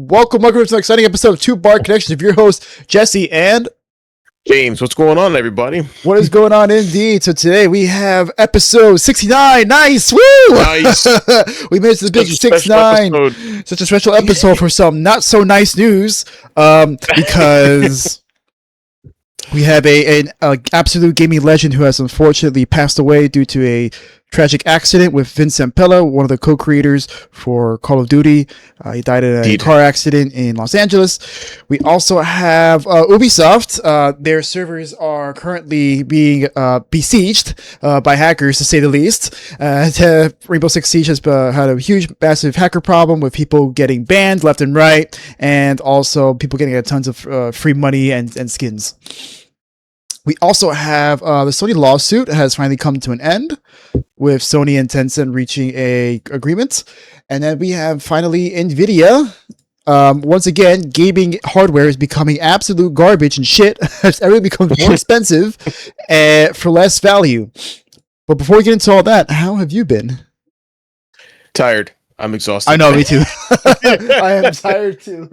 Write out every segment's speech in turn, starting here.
Welcome to an exciting episode of Two Bar Connections of your host, Jesse and James. What's going on, everybody? What is going on indeed? So today we have episode 69. Nice! Woo! Nice. We made it to the big 69. Such a special episode for some not so nice news. Because we have an absolute gaming legend who has unfortunately passed away due to a tragic accident with Vince Zampella, one of the co-creators for Call of Duty. He died in a car accident in Los Angeles. We also have Ubisoft. Their servers are currently being besieged by hackers, to say the least. Rainbow Six Siege has had a huge, massive hacker problem with people getting banned left and right, and also people getting tons of free money and skins. We also have the Sony lawsuit has finally come to an end, with Sony and Tencent reaching a agreement. And then we have finally NVIDIA. Once again, gaming hardware is becoming absolute garbage and shit as everything becomes more expensive for less value. But before we get into all that, how have you been? Tired. I'm exhausted. I know, me too. I am tired too.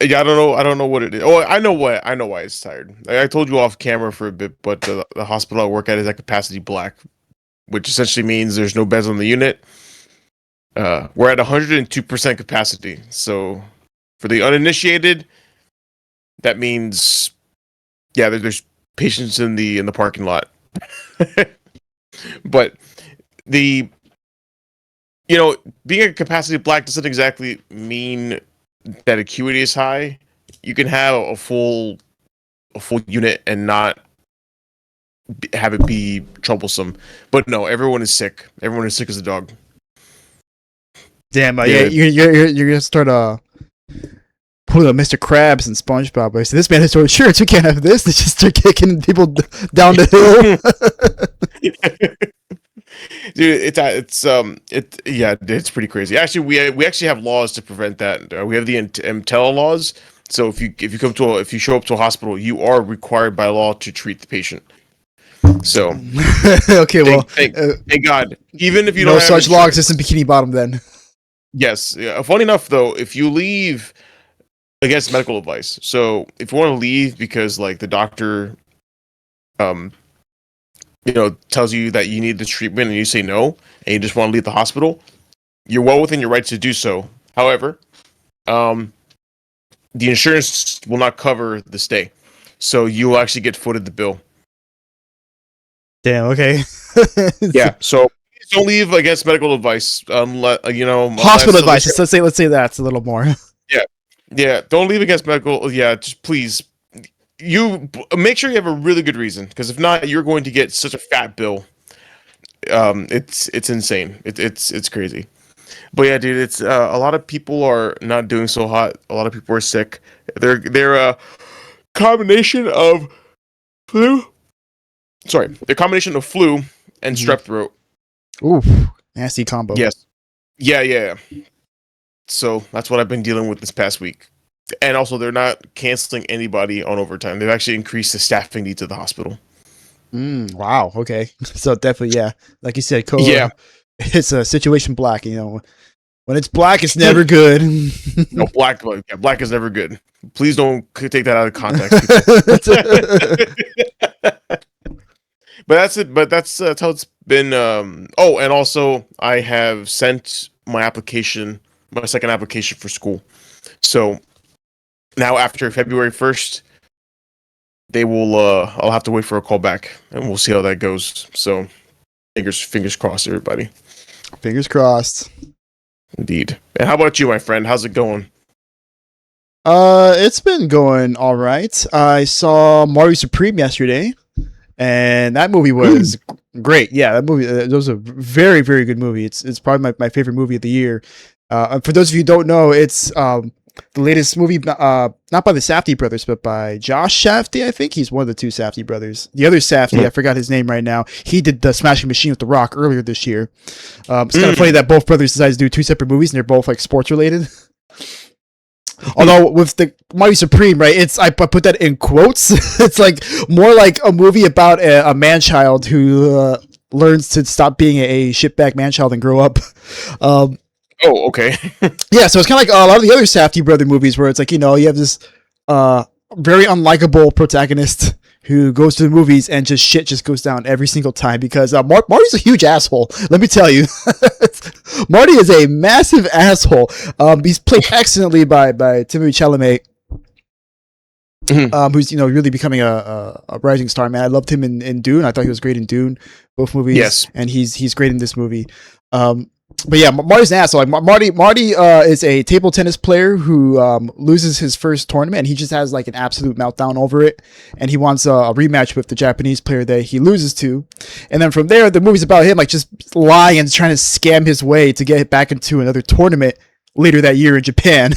I don't know what it is. Oh, I know why it's tired. I told you off camera for a bit, but the hospital I work at is at capacity black, which essentially means there's no beds on the unit. We're at 102% capacity. So for the uninitiated, that means there's patients in the parking lot. But being at capacity black doesn't exactly mean that acuity is high. You can have a full unit and not have it be troublesome. But no, everyone is sick. Everyone is sick as a dog. Damn, you're gonna start pulling up Mr. Krabs and SpongeBob. I say, this man has no insurance. We can't have this. They just start kicking people down the hill. Dude, it's pretty crazy. Actually, we actually have laws to prevent that. We have the Zampella laws. So if you show up to a hospital, you are required by law to treat the patient. So okay, well, thank God. Even if you no don't such have law exists in Bikini Bottom, then. Yes. Funny enough, though, if you leave against medical advice, so if you want to leave because like the doctor, tells you that you need the treatment and you say no, and you just want to leave the hospital, you're well within your rights to do so. However, the insurance will not cover the stay, so you will actually get footed the bill. Damn. Okay. Yeah. So please don't leave against medical advice. Hospital advice. Let's say that's a little more. Yeah. Don't leave against medical. Yeah. Just please. You make sure you have a really good reason, because if not, you're going to get such a fat bill. It's insane. It's crazy. But yeah, dude, it's a lot of people are not doing so hot. A lot of people are sick. They're a combination of flu. Sorry, they're a combination of flu and strep throat. Oof, nasty combo. Yes. Yeah. So that's what I've been dealing with this past week. And also, they're not canceling anybody on overtime. They've actually increased the staffing needs of the hospital. Wow. Okay. So definitely, yeah. Like you said, it's a situation black. When it's black, it's never good. No, black is never good. Please don't take that out of context. But that's it. But that's how it's been. And also, I have sent my second application for school. So now, after February 1st, they will. I'll have to wait for a call back, and we'll see how that goes. So, fingers crossed, everybody. Fingers crossed. Indeed. And how about you, my friend? How's it going? It's been going all right. I saw Mario Supreme yesterday, and that movie was great. Yeah, that movie. It was a very, very good movie. It's probably my favorite movie of the year. For those of you who don't know, it's the latest movie, not by the Safdie brothers, but by Josh Safdie. I think he's one of the two Safdie brothers. The other Safdie, I forgot his name right now. He did the Smashing Machine with The Rock earlier this year. It's kind of funny that both brothers decided to do two separate movies, and they're both like sports related. Although with the Mario Supreme, right? I put that in quotes. It's like more like a movie about a man-child who learns to stop being a shitbag man-child and grow up. Oh, okay. Yeah, so it's kind of like a lot of the other Safdie brother movies where it's like, you have this very unlikable protagonist who goes to the movies and shit just goes down every single time because Marty's a huge asshole. Let me tell you, Marty is a massive asshole. He's played excellently by Timothée Chalamet, who's really becoming a rising star. Man, I loved him in Dune. I thought he was great in Dune, both movies. Yes, and he's great in this movie. But yeah, Marty's an asshole. Like Marty is a table tennis player who loses his first tournament, and he just has like an absolute meltdown over it, and he wants a rematch with the Japanese player that he loses to, and then from there, the movie's about him like just lying and trying to scam his way to get back into another tournament later that year in Japan.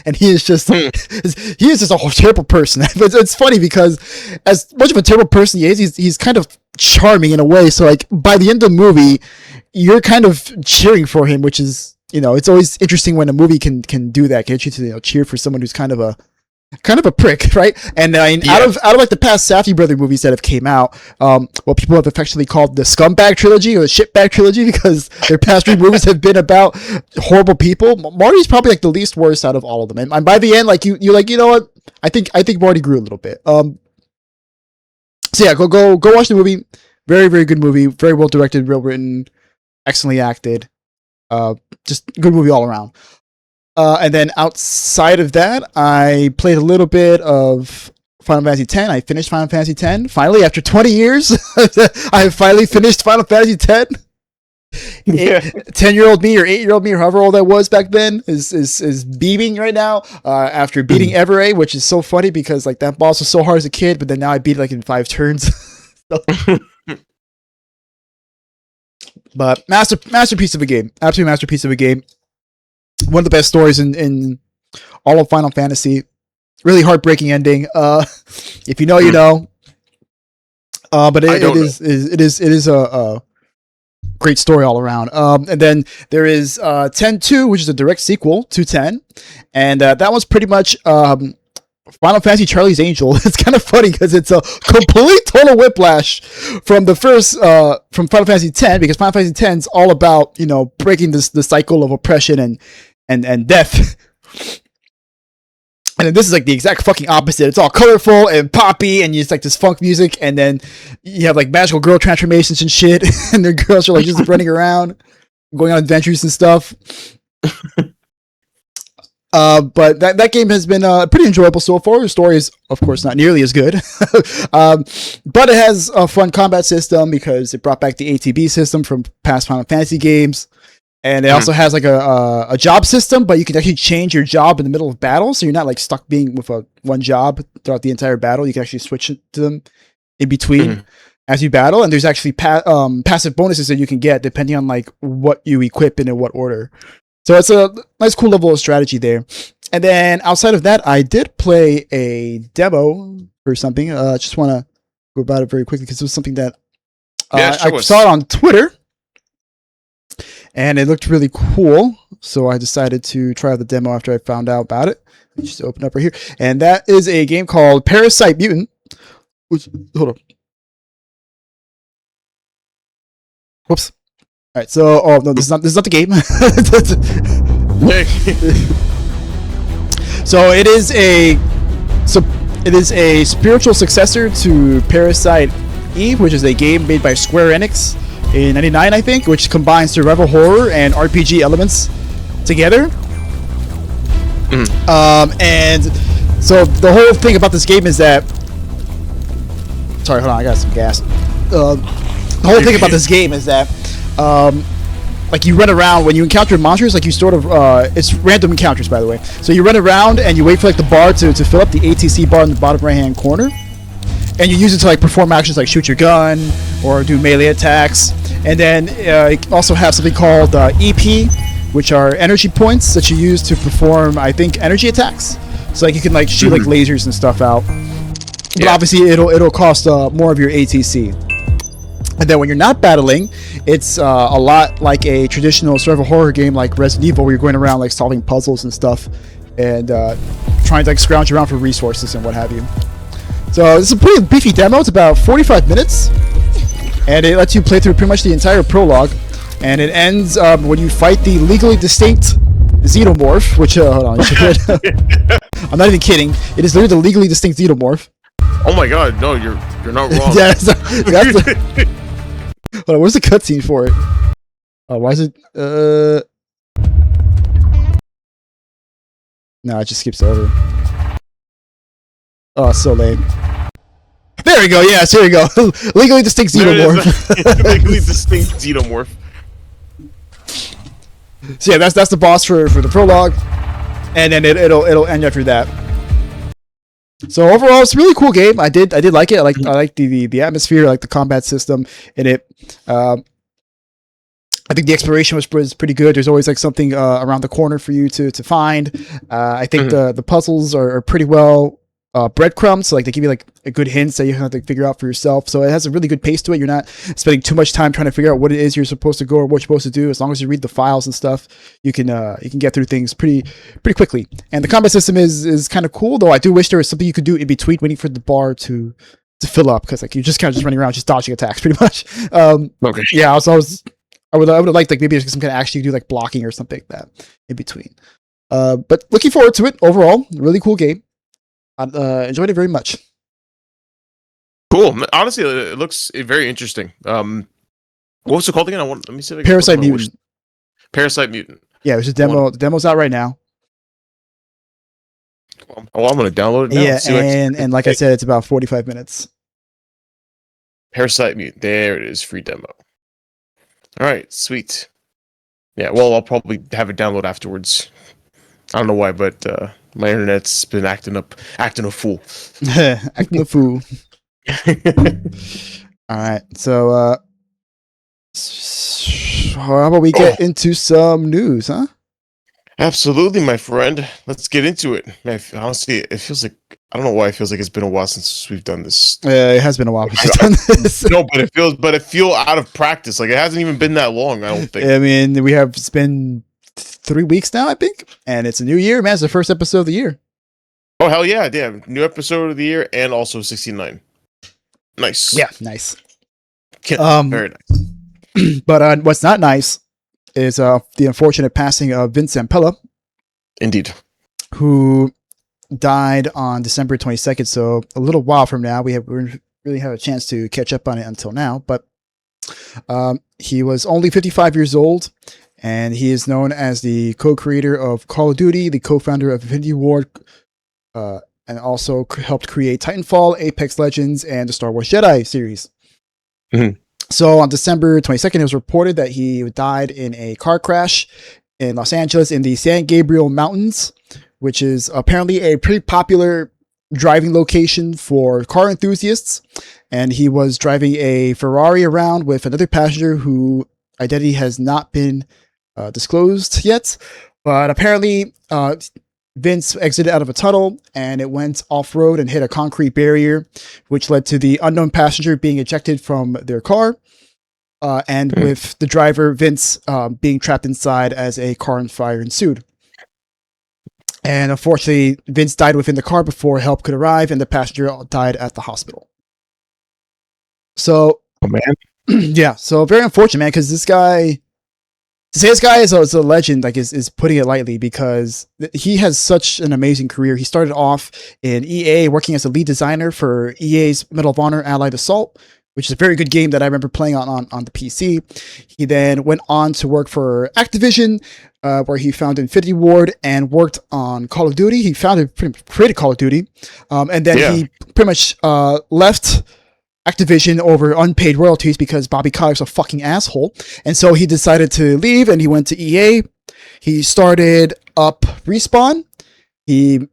And he is just a terrible person. But it's funny because as much of a terrible person he is, he's kind of charming in a way. So like by the end of the movie, you're kind of cheering for him, which is, it's always interesting when a movie can do that, get you to cheer for someone who's kind of a prick, right? And out of like the past Safdie brother movies that have came out, what people have affectionately called the scumbag trilogy or the shitbag trilogy, because their past three movies have been about horrible people. Marty's probably like the least worst out of all of them, and by the end, like you're like, you know what? I think Marty grew a little bit. So yeah, go watch the movie. Very, very good movie. Very well directed, well written, excellently acted. Just good movie all around. And then outside of that, I played a little bit of Final Fantasy X. I finished Final Fantasy X. Finally, after 20 years, I have finally finished Final Fantasy X. 10-year-old me or 8-year-old me or however old I was back then is beaming right now after beating Everett, which is so funny because like that boss was so hard as a kid, but then now I beat it like in 5 turns. But masterpiece of a game. Absolute masterpiece of a game. One of the best stories in all of Final Fantasy. Really heartbreaking ending. If you know, you know. But it is a great story all around. And then there is 10-2, which is a direct sequel to 10, and that one's pretty much Final Fantasy Charlie's Angel. It's kind of funny because it's a complete total whiplash from the first from Final Fantasy X, because Final Fantasy X is all about breaking the cycle of oppression and death. And then this is like the exact fucking opposite. It's all colorful and poppy, and it's like this funk music, and then you have like magical girl transformations and shit, and the girls are like just running around, going on adventures and stuff. But that game has been pretty enjoyable so far. The story is, of course, not nearly as good, but it has a fun combat system because it brought back the ATB system from past Final Fantasy games. And it also has like a job system, but you can actually change your job in the middle of battle, so you're not like stuck being with one job throughout the entire battle. You can actually switch it to them in between as you battle, and there's actually passive bonuses that you can get depending on like what you equip and in what order. So it's a nice, cool level of strategy there. And then outside of that, I did play a demo or something. Just want to go about it very quickly because it was something that I saw it on Twitter. And it looked really cool, so I decided to try out the demo after I found out about it. Just open up right here, and that is a game called Parasite Mutant. Hold on. Whoops. All right, so no, this is not the game. So it is a spiritual successor to Parasite Eve, which is a game made by Square Enix in 99, I think, which combines survival horror and RPG elements together. And so the whole thing about this game is that... Sorry, hold on, I got some gas. The whole thing about this game is that like you run around when you encounter monsters, like you sort of it's random encounters, by the way. So you run around and you wait for like the bar to fill up, the ATC bar in the bottom right hand corner. And you use it to like perform actions like shoot your gun or do melee attacks. And then you also have something called EP, which are energy points that you use to perform, I think, energy attacks. So like you can like shoot like lasers and stuff out. But obviously it'll cost more of your ATC. And then when you're not battling, it's a lot like a traditional survival horror game like Resident Evil, where you're going around like solving puzzles and stuff and trying to like scrounge around for resources and what have you. So this is a pretty beefy demo. It's about 45 minutes, and it lets you play through pretty much the entire prologue. and it ends when you fight the legally distinct xenomorph. Which hold on, I'm not even kidding. It is literally the legally distinct xenomorph. Oh my god, no, you're not wrong. Yeah, hold on, where's the cutscene for it? Oh, why is it? No, it just skips over. Oh, so lame. There we go. Yes, here we go. Legally distinct xenomorph. Legally distinct xenomorph. So yeah, that's the boss for the prologue, and then it'll end after that. So overall, it's a really cool game. I did like it. I like the atmosphere. I like the combat system in it. I think the exploration was pretty good. There's always like something around the corner for you to find. I think the puzzles are pretty well breadcrumbs. So like they give you like a good hints that you have to figure out for yourself. So it has a really good pace to it. You're not spending too much time trying to figure out what it is you're supposed to go or what you're supposed to do. As long as you read the files and stuff, you can get through things pretty quickly. And the combat system is kind of cool, though. I do wish there was something you could do in between waiting for the bar to fill up, because like you're just kind of just running around just dodging attacks pretty much. Okay. Yeah, I would have liked like maybe some kind of actually do like blocking or something like that in between. But looking forward to it overall. Really cool game. I enjoyed it very much. Cool. Honestly, it looks very interesting. What was it called again? Let me see if I can Parasite Mutant. Parasite Mutant. Yeah, it was a demo. The demo's out right now. Oh, I'm gonna download it now. Yeah, and like I said, it's about 45 minutes. Parasite Mutant. There it is. Free demo. All right, sweet. Yeah, well, I'll probably have it download afterwards. I don't know why, but my internet's been acting a fool. Acting a fool. All right, so how about we get into some news, huh? Absolutely, my friend. Let's get into it. Man, honestly, it feels like, I don't know why it feels like it's been a while since we've done this. It has been a while since we've done this. No, but it feels out of practice. Like it hasn't even been that long, I don't think. I mean, it's been 3 weeks now, I think, and it's a new year, man. It's the first episode of the year. Oh hell yeah, damn! New episode of the year, and also 69. Nice. Yeah, nice. Very nice. But what's not nice is the unfortunate passing of Vince Zampella. Indeed. Who died on December 22nd, so a little while from now. We really have a chance to catch up on it until now, but he was only 55 years old, and he is known as the co-creator of Call of Duty, the co-founder of Infinity Ward, and also helped create Titanfall, Apex Legends, and the Star Wars Jedi series. Mm-hmm. So on December 22nd, it was reported that he died in a car crash in Los Angeles in the San Gabriel Mountains, which is apparently a pretty popular driving location for car enthusiasts. And he was driving a Ferrari around with another passenger whose identity has not been disclosed yet. But apparently, Vince exited out of a tunnel and it went off-road and hit a concrete barrier, which led to the unknown passenger being ejected from their car. With the driver, Vince, being trapped inside as a car on fire ensued. And unfortunately, Vince died within the car before help could arrive, and the passenger died at the hospital. So, oh man, yeah, so very unfortunate, man, because this guy, to say this guy is a legend, like is putting it lightly, because he has such an amazing career. He started off in EA, working as a lead designer for EA's Medal of Honor Allied Assault, which is a very good game that I remember playing on the PC. He then went on to work for Activision, where he founded Infinity Ward and worked on Call of Duty. He created Call of Duty, and then he pretty much left Activision over unpaid royalties because Bobby Kotick's a fucking asshole. And so he decided to leave and he went to EA. He started up Respawn. He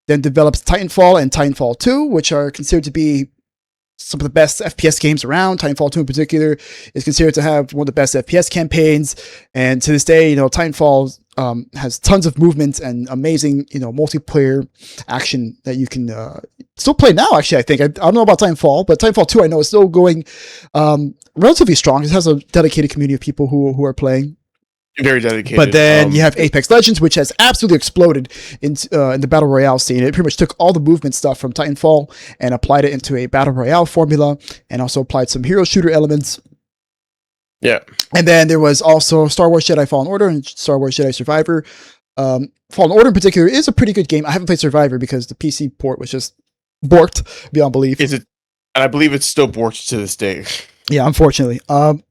then develops Titanfall and Titanfall 2, which are considered to be some of the best FPS games around. Titanfall 2 in particular is considered to have one of the best FPS campaigns. And to this day, Titanfall has tons of movement and amazing, multiplayer action that you can still play now, actually, I think. I don't know about Titanfall, but Titanfall 2 I know is still going relatively strong. It has a dedicated community of people who are playing. Very dedicated. But then you have Apex Legends, which has absolutely exploded in the Battle Royale scene. It pretty much took all the movement stuff from Titanfall and applied it into a Battle Royale formula, and also applied some hero shooter elements. Yeah. And then there was also Star Wars Jedi Fallen Order and Star Wars Jedi Survivor. Fallen Order in particular is a pretty good game. I haven't played Survivor because the PC port was just borked beyond belief. Is it? And I believe it's still borked to this day. Yeah, unfortunately. But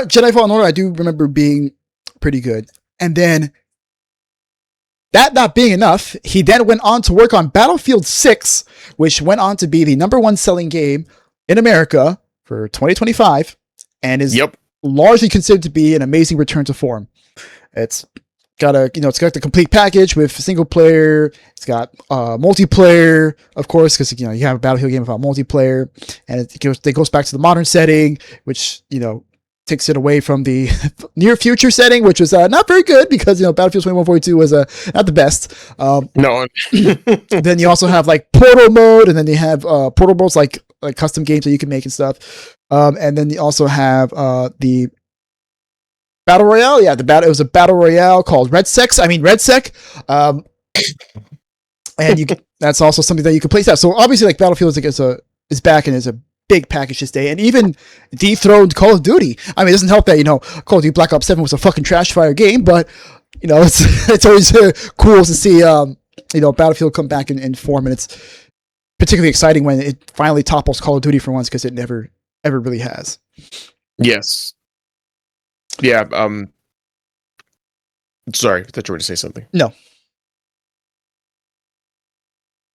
Jedi Fallen Order, I do remember being pretty good. And then, that not being enough, he then went on to work on Battlefield 6, which went on to be the #1 selling game in America for 2025, and is largely considered to be an amazing return to form. It's got the complete package with single player. It's got multiplayer, of course, because you have a Battlefield game about multiplayer, and it goes back to the modern setting, which takes it away from the near future setting, which was not very good because Battlefield 2142 was not the best. No. Then you also have like Portal mode, and then you have Portal modes like custom games that you can make and stuff. And then you also have the Battle Royale. Yeah, it was a Battle Royale called RedSec. And that's also something that you can place out. So obviously, like Battlefield is back and is a big package to stay, and even dethroned Call of Duty. I mean, it doesn't help that Call of Duty Black Ops 7 was a fucking trash fire game, but it's always cool to see Battlefield come back in form, and it's particularly exciting when it finally topples Call of Duty for once, because it never ever really has. Yes. Yeah. Sorry, I thought you were going to say something. No.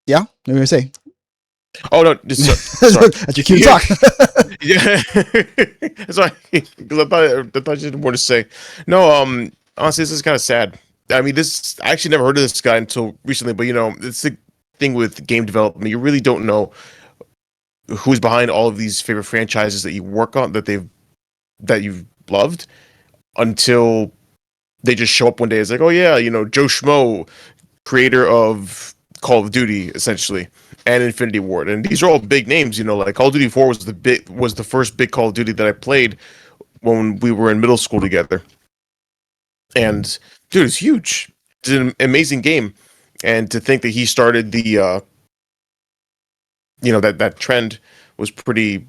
Yeah, what were you going to say? Oh no! Sorry. That's your cue to talk. Yeah, sorry. I thought you had more to say. No, honestly, this is kind of sad. I mean, I actually never heard of this guy until recently. But it's the thing with game development. You really don't know who's behind all of these favorite franchises that you work on, that you've loved, until they just show up one day. It's like, oh yeah, Joe Schmo, creator of Call of Duty, essentially, and Infinity Ward, and these are all big names. Like Call of Duty 4 was the first big Call of Duty that I played when we were in middle school together, and dude, it's huge. It's an amazing game, and to think that he started the that trend was pretty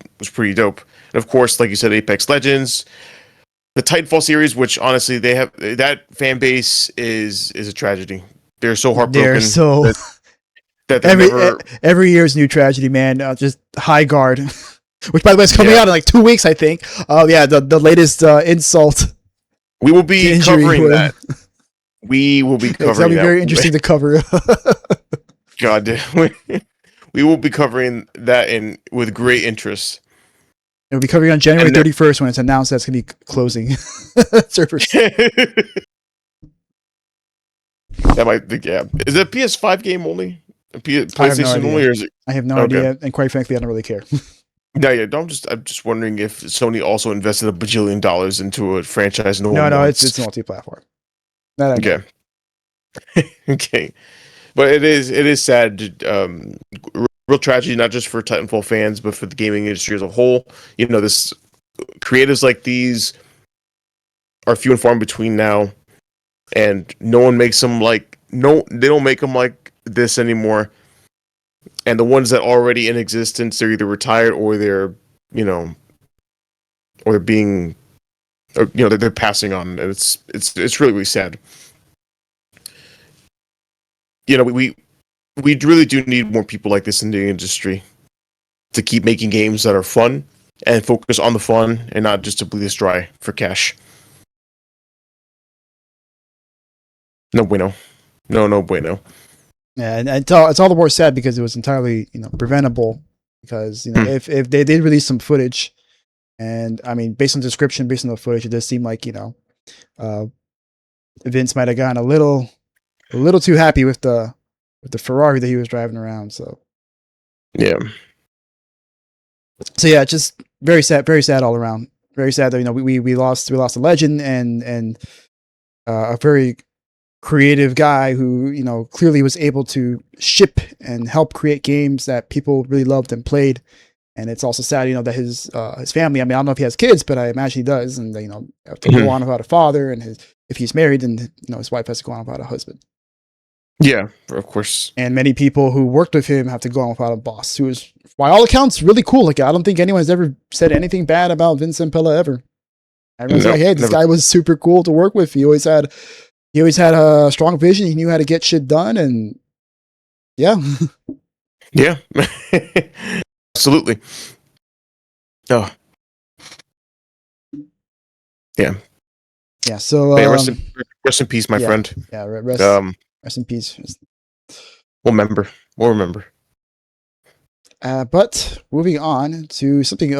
dope. And of course, like you said, Apex Legends, the Titanfall series, which honestly they have, that fan base is a tragedy. They're so heartbroken. That every year's new tragedy, man. Just High Guard, which by the way is coming out in like 2 weeks, I think. The latest insult. We will be covering that. We will be covering that. That'll be very interesting to cover. God damn. We will be covering that with great interest. It'll be covering on January 31st when it's announced that it's going to be closing servers. That might be, yeah. Is it a PS5 game only? PlayStation only, or is it? I have no idea, and quite frankly, I don't really care. Yeah. I'm just wondering if Sony also invested $1 bajillion into a franchise. No, it's multi-platform. Okay. Okay, but it is sad. Real tragedy, not just for Titanfall fans, but for the gaming industry as a whole. This creatives like these are few and far in between now, and no one makes them they don't make them like this anymore. And the ones that are already in existence, they're either retired or they're they're passing on, and it's really, really sad. We really do need more people like this in the industry to keep making games that are fun and focus on the fun, and not just to bleed us dry for cash. No bueno. No bueno. Yeah, and it's all the more sad because it was entirely preventable. Because if they did release some footage, and I mean, based on the description, based on the footage, it does seem like Vince might have gotten a little too happy with the Ferrari that he was driving around. So yeah, just very sad all around. Very sad that we lost a legend and a very creative guy who clearly was able to ship and help create games that people really loved and played. And it's also sad that his family, I mean, I don't know if he has kids, but I imagine he does, and have to go on about a father, and if he's married, then his wife has to go on about a husband. Yeah, of course. And many people who worked with him have to go on without a boss, who is, by all accounts, really cool. Like, I don't think anyone's ever said anything bad about Vince Zampella ever. Everyone's like, hey, this guy was super cool to work with. He always had a strong vision. He knew how to get shit done, and yeah. Yeah. Absolutely. Oh. Yeah. Yeah, so rest in peace, my friend. Yeah, rest in peace. We'll remember. But moving on to something.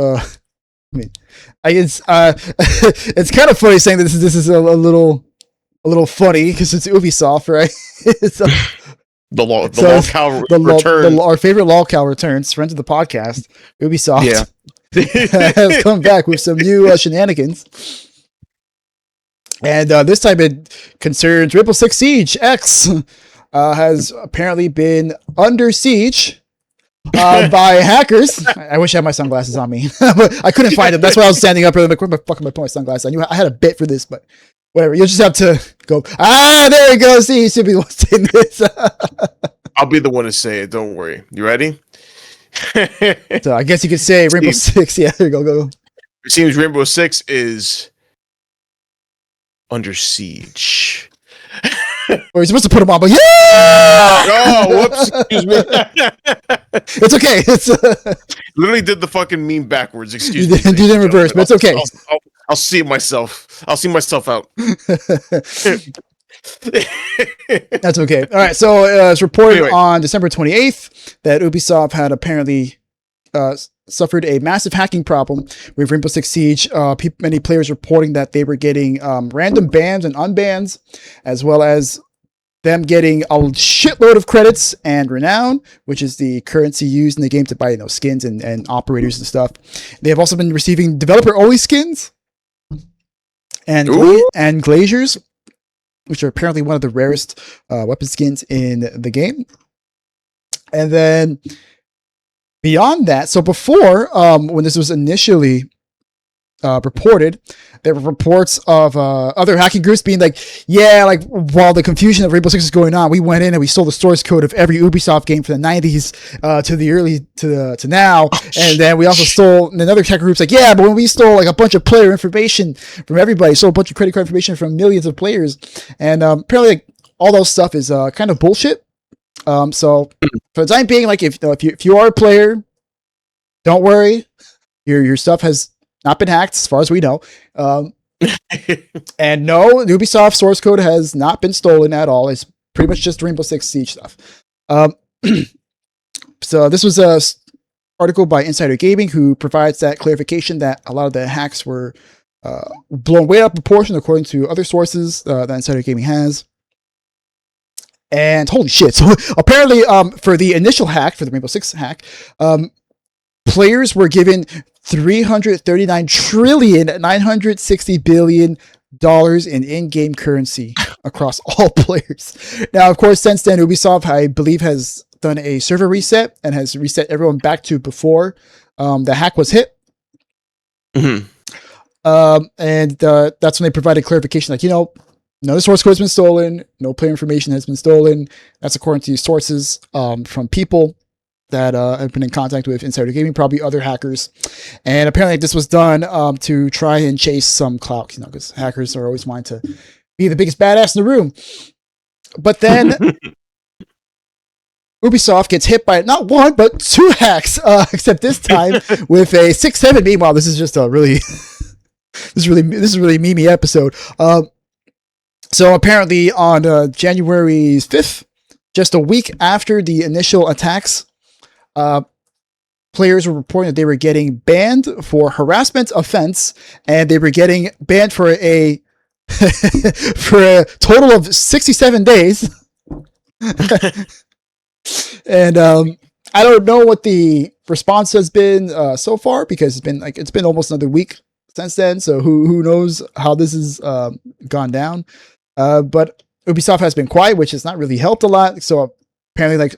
It's it's kind of funny saying that this is a little funny because it's Ubisoft, right? So, the lolcow returns. Our favorite lolcow returns. Friends of the podcast, Ubisoft, has come back with some new shenanigans. And this time it concerns Rainbow Six Siege X has apparently been under siege by hackers. I wish I had my sunglasses on me, but I couldn't find them. That's why I was standing up. Like, where the fuck am I putting my sunglasses? I knew I had a bit for this, but whatever. You'll just have to go. There you go. See, you should be saying this. I'll be the one to say it. Don't worry. You ready? So I guess you could say Rainbow Six. Yeah, there you go. It seems Rainbow Six is under siege. Or you're supposed to put them on, but yeah. Oh, whoops! Excuse me. It's okay. It's literally did the fucking meme backwards. Excuse me. You did it in reverse, but it's okay. I'll see myself. I'll see myself out. That's okay. All right. So it's reported on December 28th that Ubisoft had apparently suffered a massive hacking problem with Rainbow Six Siege. Many players reporting that they were getting random bans and unbans, as well as them getting a shitload of credits and renown, which is the currency used in the game to buy skins and operators and stuff. They have also been receiving developer-only skins and glaciers, which are apparently one of the rarest weapon skins in the game. And then beyond that, so before, when this was initially reported, there were reports of other hacking groups being like, yeah, like while the confusion of Rainbow Six is going on, we went in and we stole the source code of every Ubisoft game from the 90s to now, and then we also stole. And another hacker group's like, yeah, but when we stole like a bunch of player information from everybody, stole a bunch of credit card information from millions of players, and apparently like, all those stuff is kind of bullshit. So for the time being, like if you are a player, don't worry, your stuff has not been hacked as far as we know. And no, Ubisoft source code has not been stolen at all. It's pretty much just Rainbow Six Siege stuff. So this was a article by Insider Gaming, who provides that clarification that a lot of the hacks were blown way out of proportion according to other sources that Insider Gaming has. And holy shit. So apparently, for the initial hack, for the Rainbow Six hack, players were given $339,960 billion in in-game currency across all players. Now, of course, since then, Ubisoft, I believe, has done a server reset and has reset everyone back to before the hack was hit. Mm-hmm. And that's when they provided clarification, like, no source code has been stolen, no player information has been stolen. That's according to sources from people that have been in contact with Insider Gaming, probably other hackers. And apparently this was done to try and chase some clout, because hackers are always wanting to be the biggest badass in the room. But then Ubisoft gets hit by not one, but two hacks, except this time with a 6-7. Meanwhile, this is just a really, this is really memey episode. So apparently on January 5th, just a week after the initial attacks, players were reporting that they were getting banned for harassment offense, and they were getting banned for a total of 67 days. And I don't know what the response has been so far, because it's been almost another week since then. So who knows how this has gone down? But Ubisoft has been quiet, which has not really helped a lot. So apparently,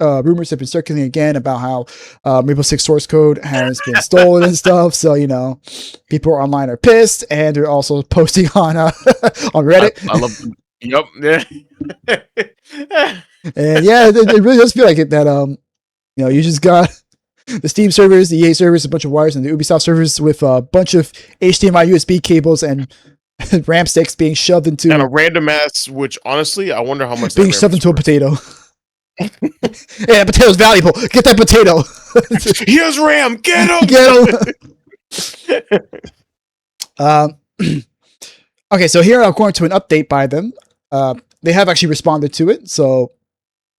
rumors have been circulating again about how Rainbow Six source code has been stolen and stuff. So people online are pissed, and they're also posting on on Reddit. Yep. Yeah. And yeah, it really does feel like it that you just got the Steam servers, the EA servers, a bunch of wires, and the Ubisoft servers with a bunch of HDMI USB cables and RAM sticks being shoved into and a random ass. Which honestly, I wonder how much being shoved into a potato. Hey, that potato's valuable. Get that potato. Here's RAM. Get him. Get him. Okay, so here, according to an update by them, they have actually responded to it. So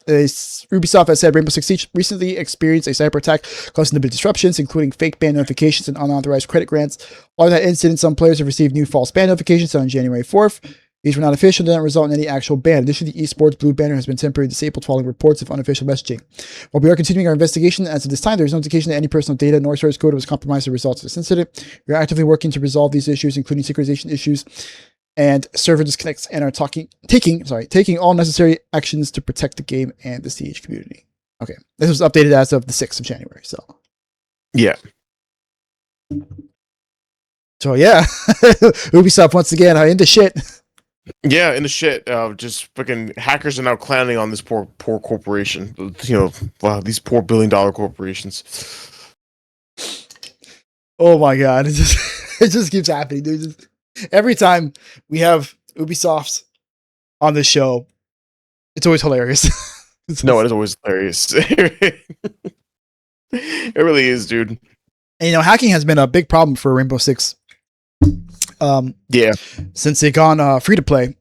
Ubisoft has said Rainbow Six Siege recently experienced a cyber attack causing big disruptions, including fake ban notifications and unauthorized credit grants. Following that incident, some players have received new false ban notifications on January 4th. These were not official and did not result in any actual ban. Additionally, the esports blue banner has been temporarily disabled following reports of unofficial messaging. While we are continuing our investigation, as of this time, there is no indication that any personal data nor source code was compromised as a result of this incident. We are actively working to resolve these issues, including synchronization issues and server disconnects, and are taking all necessary actions to protect the game and the Siege community. Okay, this was updated as of the 6th of January. So yeah. So yeah, Ubisoft once again into shit. Yeah, in the shit. Just fucking hackers are now clowning on this poor corporation. Wow, these poor billion-dollar corporations. Oh my god, it just keeps happening, dude. Every time we have Ubisoft on the show, it's always hilarious. It is always hilarious. It really is, dude. And hacking has been a big problem for Rainbow Six. Yeah, since they've gone free to play,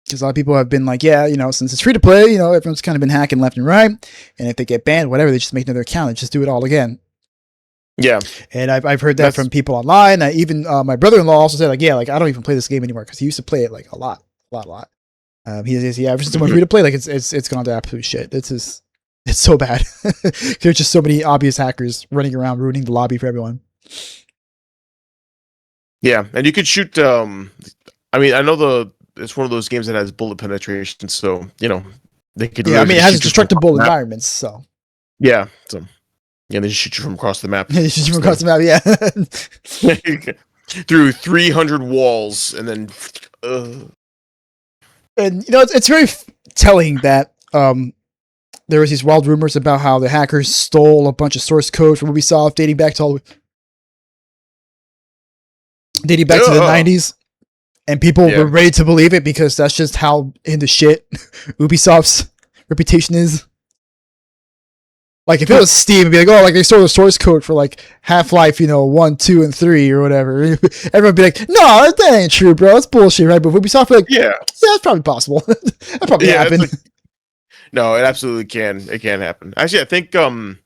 because a lot of people have been like, since it's free to play, everyone's kind of been hacking left and right, and if they get banned, whatever, they just make another account and just do it all again. Yeah, and I've heard that from people online. Even my brother-in-law also said, I don't even play this game anymore because he used to play it like a lot. He says, ever since it went free to play, like it's gone to absolute shit. It's so bad. There's just so many obvious hackers running around ruining the lobby for everyone. Yeah, and you could shoot. I know it's one of those games that has bullet penetration, so they could. Yeah, it has destructible environments, so. Yeah, so they just shoot you from across the map. Shoot you from across the map, yeah. Through 300 walls, and then. And it's very telling that there was these wild rumors about how the hackers stole a bunch of source code from Ubisoft dating back to the 90s, and people were ready to believe it because that's just how into shit Ubisoft's reputation is. Like if it was Steam, it'd be like, they stole the source code for like Half-Life, 1, 2, and 3 or whatever. Everyone would be like, no, that ain't true, bro. That's bullshit, right? But Ubisoft would be like, yeah, that's probably possible. That probably happened. No, it absolutely can. It can happen. Actually, I think when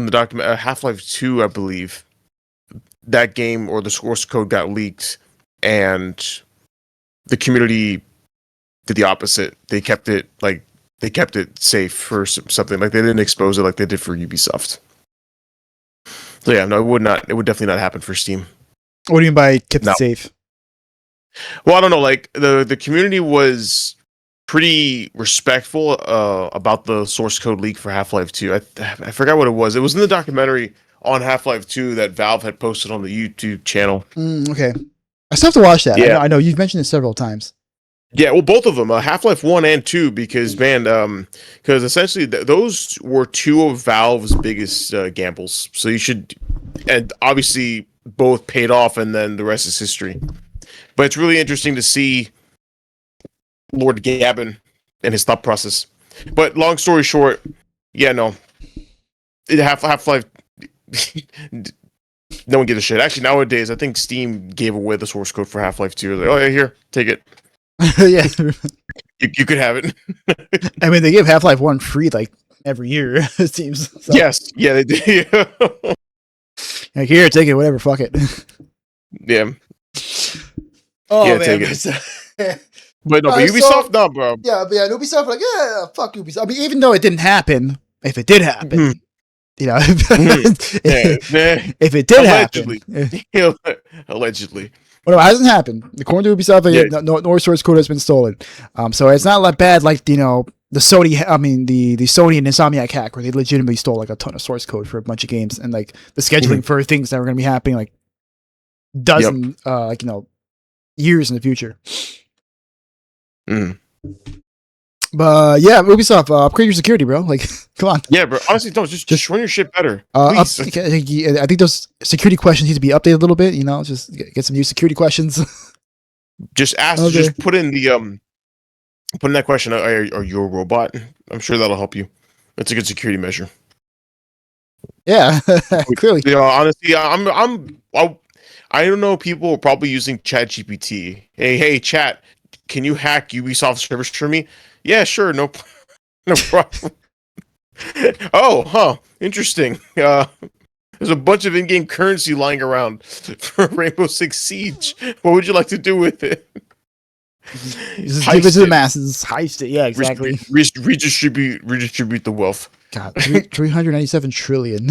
the document Half-Life 2, I believe, that game or the source code got leaked, and the community did the opposite. They kept it safe for something. Like they didn't expose it like they did for Ubisoft. So yeah, no, it would definitely not happen for Steam. What do you mean by kept it safe? Well, I don't know. Like the community was pretty respectful about the source code leak for Half-Life 2. I forgot what it was. It was in the documentary on Half-Life 2 that Valve had posted on the YouTube channel. Okay. I still have to watch that. Yeah. I know you've mentioned it several times. Yeah, well, both of them, Half-Life 1 and 2, because essentially those were two of Valve's biggest gambles. So and obviously both paid off, and then the rest is history. But it's really interesting to see Lord Gavin and his thought process. But long story short, Half-Life. No one gives a shit. Actually, nowadays, I think Steam gave away the source code for Half-Life 2. Like, oh yeah, here, take it. Yeah, you could have it. I mean, they give Half-Life 1 free like every year. It seems. So. Yes, yeah, they do. Like here, take it, whatever. Fuck it. Yeah. Oh yeah, man, take it. But Ubisoft, no, bro. Yeah, Ubisoft, like fuck Ubisoft. I mean, even though it didn't happen, if it did happen. If it did happen, allegedly. Well, no, it hasn't happened. According to Ubisoft, no source code has been stolen. So it's not that bad like the Sony. I mean the Sony and Insomniac hack where they legitimately stole like a ton of source code for a bunch of games and like the scheduling for things that were going to be happening like years in the future. Mm. But yeah, Ubisoft, upgrade your security, bro. Like, come on. Yeah, bro. Honestly, don't just run your shit better. Please. I think those security questions need to be updated a little bit. You know, just get some new security questions. Just ask. Okay. Just put in the put in that question. Are you a robot? I'm sure that'll help you. That's a good security measure. Yeah, clearly. You know, honestly, I don't know. People are probably using ChatGPT. Hey, chat. Can you hack Ubisoft servers for me? Yeah, sure. No problem. Oh, huh. Interesting. There's a bunch of in-game currency lying around for Rainbow Six Siege. What would you like to do with it? Just give it to the masses. Heist it. Yeah, exactly. Redistribute the wealth. God, 397 trillion.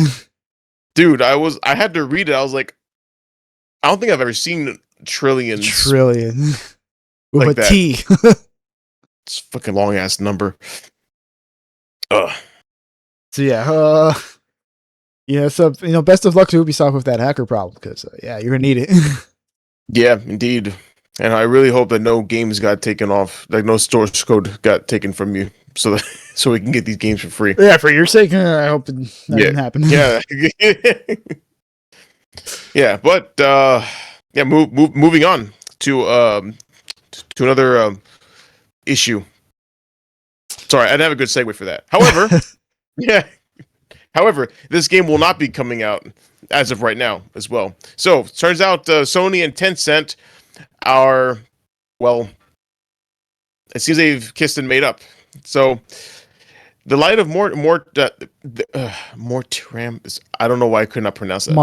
Dude, I had to read it. I was like, I don't think I've ever seen trillions. Trillion. With like a that. T. It's a fucking long ass number. Ugh. So yeah, so best of luck to Ubisoft with that hacker problem, because yeah, you're gonna need it. Yeah, indeed. And I really hope that no games got taken off, like no source code got taken from you, so we can get these games for free. Yeah, for your sake, I hope that didn't happen. Yeah. Yeah, but yeah, moving on to another issue. Sorry, I didn't have a good segue for that. However, However, this game will not be coming out as of right now as well. So, turns out Sony and Tencent are, well, it seems they've kissed and made up. So, the light of Mortaram, I don't know why I could not pronounce that.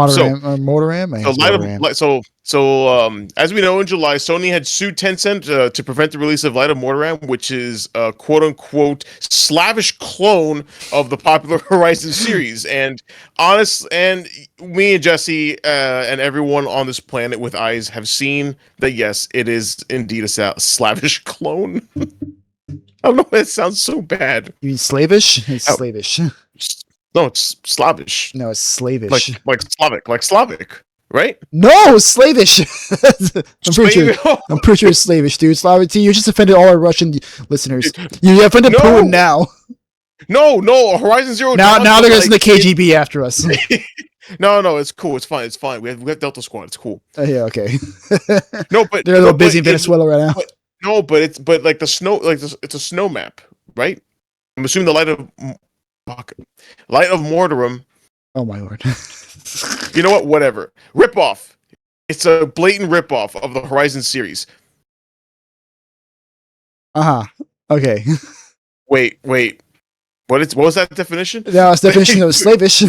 As we know, in July, Sony had sued Tencent to prevent the release of Light of Mortaram, which is a quote-unquote slavish clone of the popular Horizon series. And me and Jesse and everyone on this planet with eyes have seen that, yes, it is indeed a slavish clone. I don't know why it sounds so bad. You mean slavish? It's slavish. No, it's Slavish. No, it's slavish. Like Slavic, right? No, slavish. I'm pretty sure it's slavish, dude. Slavic. You just offended all our Russian listeners. You offended Putin now. No, Horizon Zero Dawn. Now they're going to send the KGB after us. No, it's cool. It's fine. We have Delta Squad. It's cool. Yeah, okay. No, but they're a little busy in Venezuela right now. It's like the snow, it's a snow map, right? I'm assuming the Light of Mortaram. Oh my lord! You know what? Whatever. Rip off. It's a blatant rip off of the Horizon series. Okay. Wait. What was that definition? No, it's definition of slavish.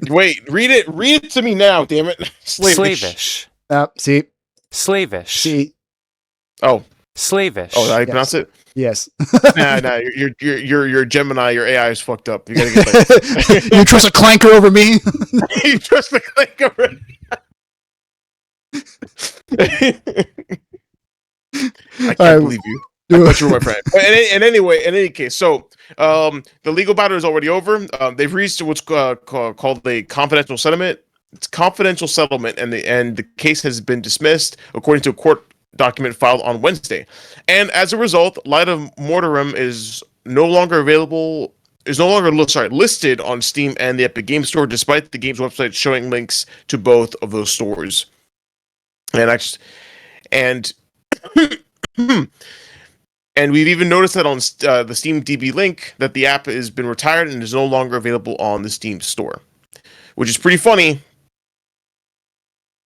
Wait, read it to me now, damn it. Slavish. See. Slavish. See. Oh. Slavish. Oh, how you pronounce it? Yes. Nah, you're Gemini, your AI is fucked up. You gotta get that. You trust a clanker over me? You trust a clanker over I can't believe you. I thought you were my friend. In any case, so the legal battle is already over. They've reached what's called a confidential settlement. It's confidential settlement, and the case has been dismissed according to a court document filed on Wednesday. And as a result, Light of Mortaram is no longer listed on Steam and the Epic Games Store, despite the game's website showing links to both of those stores. And we've even noticed that on the Steam DB link that the app has been retired and is no longer available on the Steam store, which is pretty funny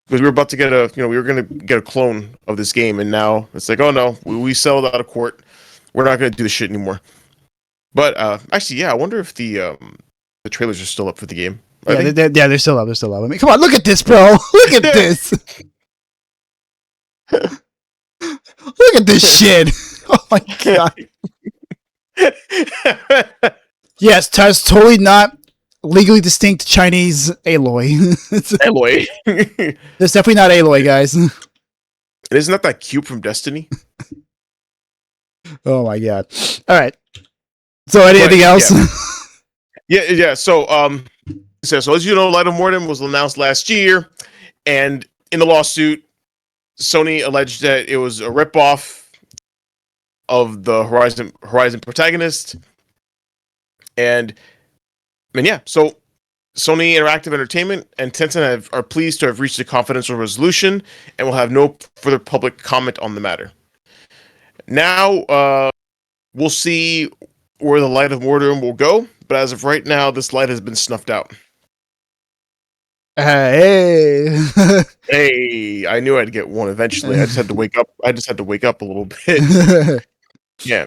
because we were about to get we were going to get a clone of this game, and now it's like, oh no, we settled out of court. We're not going to do this shit anymore. But actually, yeah, I wonder if the trailers are still up for the game. They're still up. I mean, come on, look at this, bro. Look at this. Look at this shit. Oh my god. Yes, that's totally not legally distinct Chinese Aloy. Aloy. It's definitely not Aloy, guys. Isn't that cube from Destiny? Oh my god. All right. So anything else? Yeah. So as you know, Light of Mortaram was announced last year, and in the lawsuit, Sony alleged that it was a ripoff of the Horizon protagonist. And yeah, so Sony Interactive Entertainment and Tencent are pleased to have reached a confidential resolution and will have no further public comment on the matter. Now, we'll see where the light of Mordor will go, but as of right now, this light has been snuffed out. Hey. Hey, I knew I'd get one eventually. I just had to wake up. I just had to wake up a little bit. Yeah.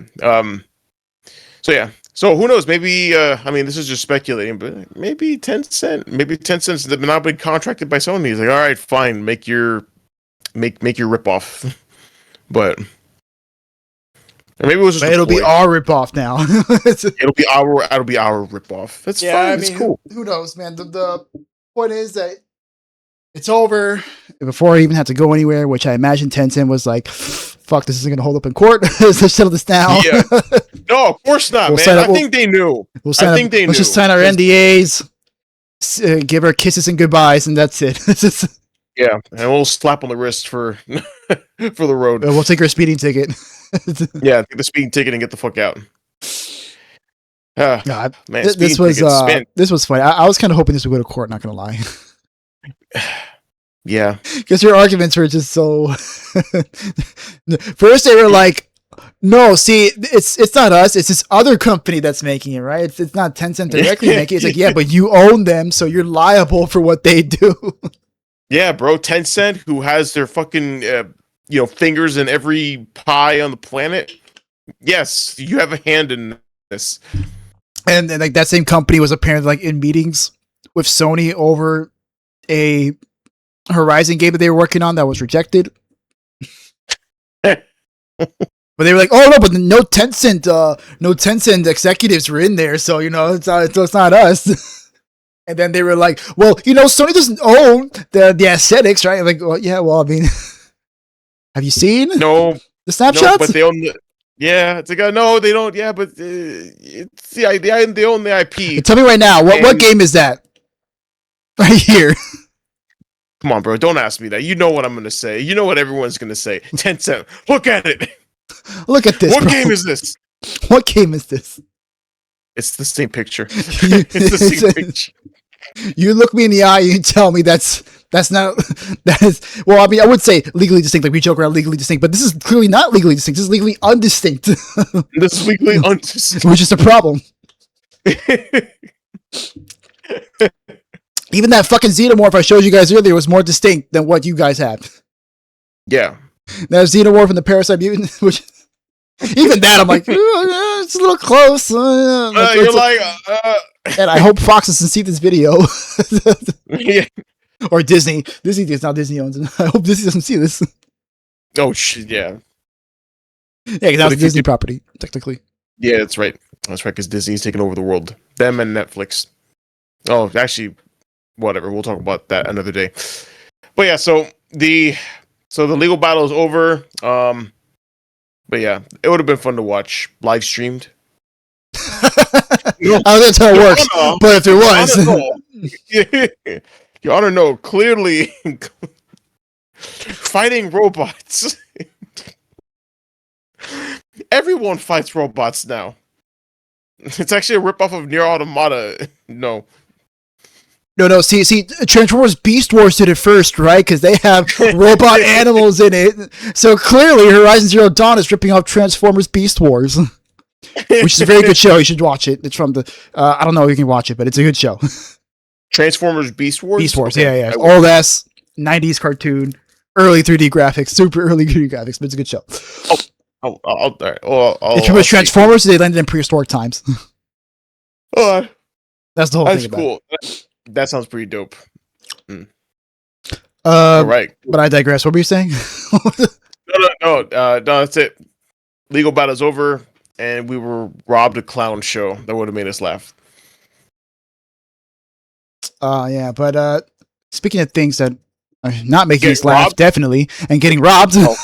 So yeah. So who knows? Maybe. I mean, this is just speculating, but maybe Tencent. Maybe Tencent's not been contracted by Sony. He's like, all right, fine, make your ripoff. But or maybe it was just. But it'll be our ripoff now. It'll be our ripoff. That's fine. I mean, it's cool. Who knows, man? The point is that it's over before I even had to go anywhere, which I imagine Tencent was like, fuck, this isn't going to hold up in court. Let's settle this now. Yeah. No, of course not, man. I think they knew. Let's just sign our NDAs, give her kisses and goodbyes, and that's it. Yeah, and we'll slap on the wrist for the road. We'll take her speeding ticket. Yeah, take the speeding ticket and get the fuck out. God, man, this was funny. I was kind of hoping this would go to court. Not gonna lie. Yeah, because your arguments were just so. First, they were like, "No, see, it's not us. It's this other company that's making it, right? It's not Tencent directly making it. It's like, yeah, but you own them, so you're liable for what they do." Yeah, bro. Tencent, who has their fucking fingers in every pie on the planet. Yes, you have a hand in this. And like that same company was apparently like in meetings with Sony over a Horizon game that they were working on that was rejected. But they were like, "Oh no, but no Tencent executives were in there, so it's not us." And then they were like, "Well, Sony doesn't own the aesthetics, right?" I'm like, well, yeah, well, I mean, have you seen the snapshots? No, but they own the. Yeah, it's like no, they don't. Yeah, but it's they own the IP. Tell me right now, what game is that? Right here. Come on, bro. Don't ask me that. You know what I'm going to say. You know what everyone's going to say. Tencent. Look at it. Look at this. What game is this? What game is this? It's the same picture. It's the same picture. You look me in the eye and you tell me that's not well, I mean, I would say legally distinct, like we joke around legally distinct, but this is clearly not legally distinct. This is legally undistinct. This is legally undistinct. Which is a problem. Even that fucking xenomorph I showed you guys earlier was more distinct than what you guys had. Yeah. That xenomorph and the Parasite Mutant, which even that I'm like, it's a little close. You're like, and I hope Fox doesn't see this video. Yeah. Or Disney. It's not Disney owns it. I hope Disney doesn't see this. Oh shit! Yeah. Yeah, because that was a Disney property, technically. Yeah, that's right. That's right. Because Disney's taking over the world. Them and Netflix. Oh, actually, whatever. We'll talk about that another day. But yeah, so the legal battle is over. But yeah, it would have been fun to watch live streamed. I don't think that's how it works. But if it was, Your Honor, no. Clearly, fighting robots. Everyone fights robots now. It's actually a ripoff of Nier Automata. No. No. See, Transformers Beast Wars did it first, right? Because they have robot animals in it. So clearly, Horizon Zero Dawn is ripping off Transformers Beast Wars, which is a very good show. You should watch it. It's from the I don't know if you can watch it, but it's a good show. Transformers Beast Wars? Beast Wars, okay. Yeah. Old ass 90s cartoon, early 3D graphics, super early 3D graphics, but it's a good show. It's from Transformers, they landed in prehistoric times. That's the whole thing about cool. That sounds pretty dope. All right. But I digress. What were you saying? No, that's it. Legal battle's over, and we were robbed a clown show that would have made us laugh. Yeah, but speaking of things that are not making us laugh, definitely, and getting robbed. Oh.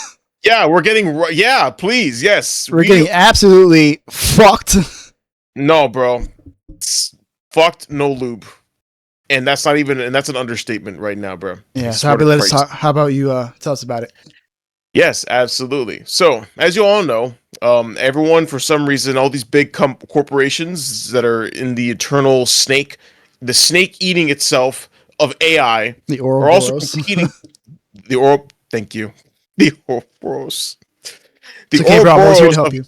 Yeah, we're getting. Yeah, please, yes, we're getting absolutely fucked. No, bro, it's fucked. No lube, and that's not even. And that's an understatement right now, bro. Yeah. So how about you tell us about it? Yes, absolutely. So, as you all know, everyone, for some reason, all these big corporations that are in the eternal snake, the snake eating itself of AI, The are also Ouroboros. competing. The Oro, thank you. The Ouroboros. The It's okay, bro. I'm always here to Ouroboros help of you.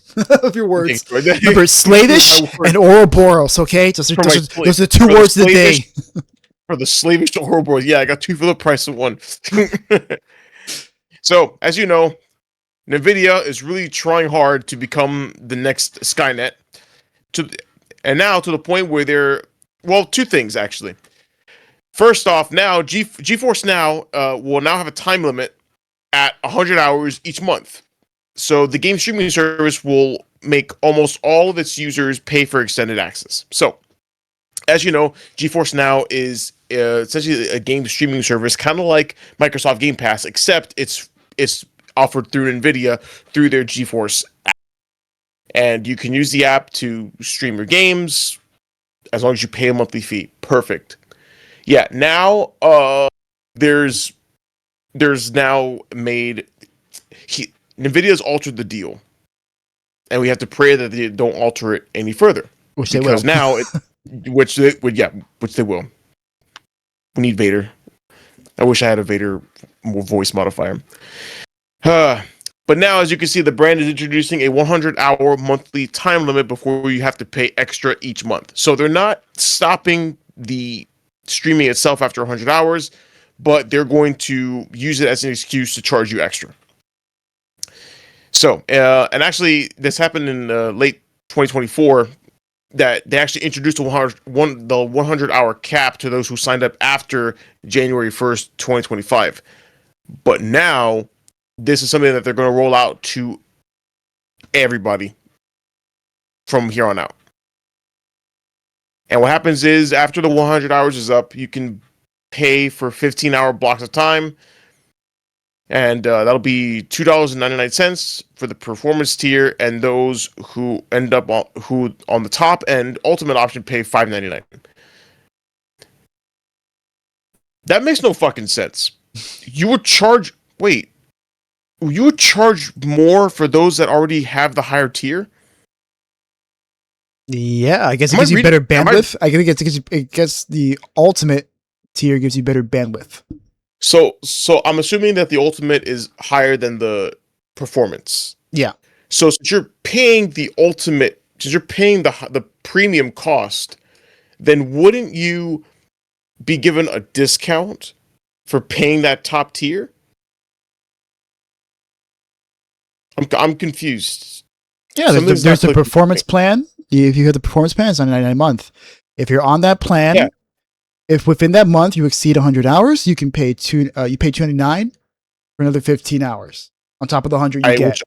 Of your words. thanks, Remember, slavish and Ouroboros, okay? Those are the two for the words of the day. for the slavish Ouroboros. Yeah, I got two for the price of one. So, as you know, NVIDIA is really trying hard to become the next Skynet. To and now to the point where they're two things actually. First off, now GeForce Now will now have a time limit at 100 hours each month. So the game streaming service will make almost all of its users pay for extended access. So, as you know, GeForce Now is essentially a game streaming service, kind of like Microsoft Game Pass, except it's offered through NVIDIA through their GeForce app. And you can use the app to stream your games as long as you pay a monthly fee. Perfect. Yeah, now there's now made NVIDIA's altered the deal. And we have to pray that they don't alter it any further. Which because they will. now which they will. We need Vader. I wish I had a Vader voice modifier. But now, as you can see, the brand is introducing a 100-hour monthly time limit before you have to pay extra each month. So they're not stopping the streaming itself after 100 hours, but they're going to use it as an excuse to charge you extra. So, and actually, this happened in late 2024, that they actually introduced the 100-hour cap to those who signed up after January 1st, 2025. But now, this is something that they're going to roll out to everybody from here on out. And what happens is, after the 100 hours is up, you can pay for 15-hour blocks of time. And that'll be $2.99 for the performance tier, and those who end up on the top end ultimate option pay $5.99. That makes no fucking sense. You would charge more for those that already have the higher tier? Yeah, I guess it gives you better bandwidth. I guess the ultimate tier gives you better bandwidth. So I'm assuming that the ultimate is higher than the performance. Yeah. So since you're paying the ultimate, since you're paying the premium cost, then wouldn't you be given a discount for paying that top tier? I'm confused. Yeah, there's a performance plan. If you have the performance plan, it's $99 a month. If you're on that plan, yeah. If within that month you exceed 100 hours, you can pay $299 for another 15 hours on top of the 100 you get.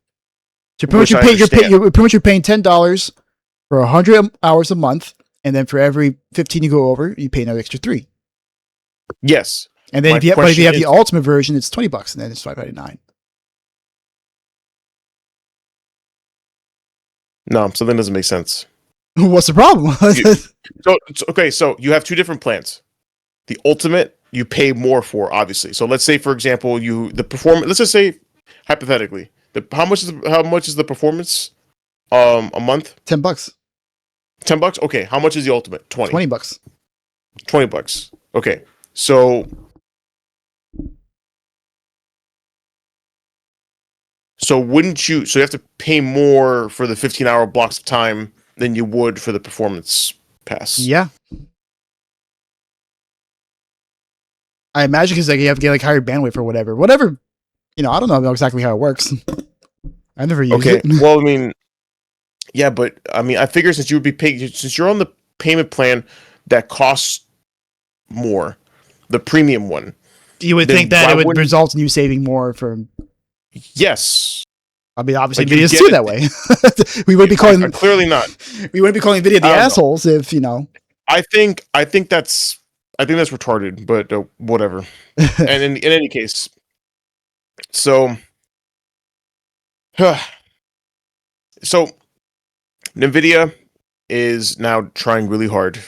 So pretty much you're paying $10 for 100 hours a month, and then for every 15 you go over, you pay another extra $3. Yes. And then if you have the ultimate version, it's $20, and then it's $5.99. No, something doesn't make sense. What's the problem? So you have two different plans. The ultimate you pay more for, obviously. So let's say, for example, let's just say hypothetically, how much is the performance a month? $10. $10? Okay. How much is the ultimate? $20. $20. Okay. So wouldn't you, so you have to pay more for the 15-hour blocks of time than you would for the performance pass? Yeah. I imagine because you have to get higher bandwidth or whatever. I don't know exactly how it works. I never used it. Well, I mean, yeah, but I mean, I figure since you're on the payment plan that costs more, the premium one, you would think that it would result in you saving more from. Yes. I mean, obviously, NVIDIA's too that way. We wouldn't be calling clearly not. We wouldn't be calling NVIDIA the assholes if I think that's retarded, but whatever. And in any case, so NVIDIA is now trying really hard.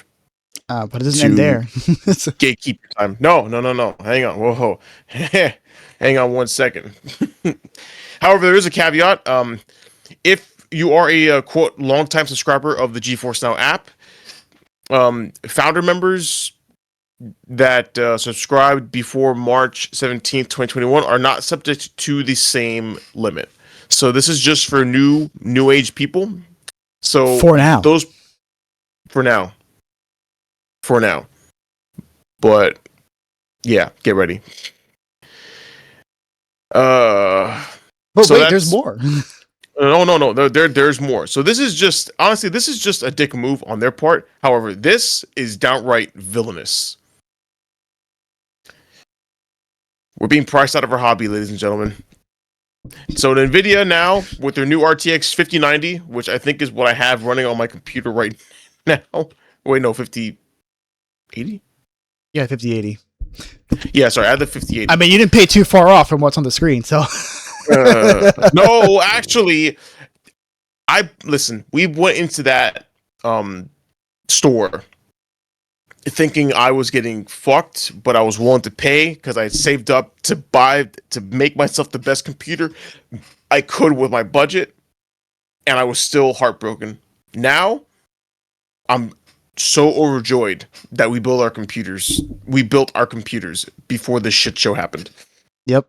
But it doesn't end there. Gatekeep your time. No. Hang on. Whoa. Hang on one second. However, there is a caveat. If you are a quote longtime subscriber of the GeForce Now app, founder members that subscribed before March 17th, 2021 are not subject to the same limit. So this is just for new age people. So For now. For now. But yeah, get ready. But so wait, there's more. No. There's more. So this is just a dick move on their part. However, this is downright villainous. We're being priced out of our hobby, ladies and gentlemen. So NVIDIA now, with their new RTX 5090, which I think is what I have running on my computer right now. Wait, no, 5080? Yeah, 5080. Yeah, sorry, I had the 5080. I mean, you didn't pay too far off from what's on the screen, so. No, actually, we went into that store thinking I was getting fucked, but I was willing to pay because I had saved up to make myself the best computer I could with my budget, and I was still heartbroken. Now, I'm so overjoyed that we built our computers. We built our computers before this shit show happened. Yep.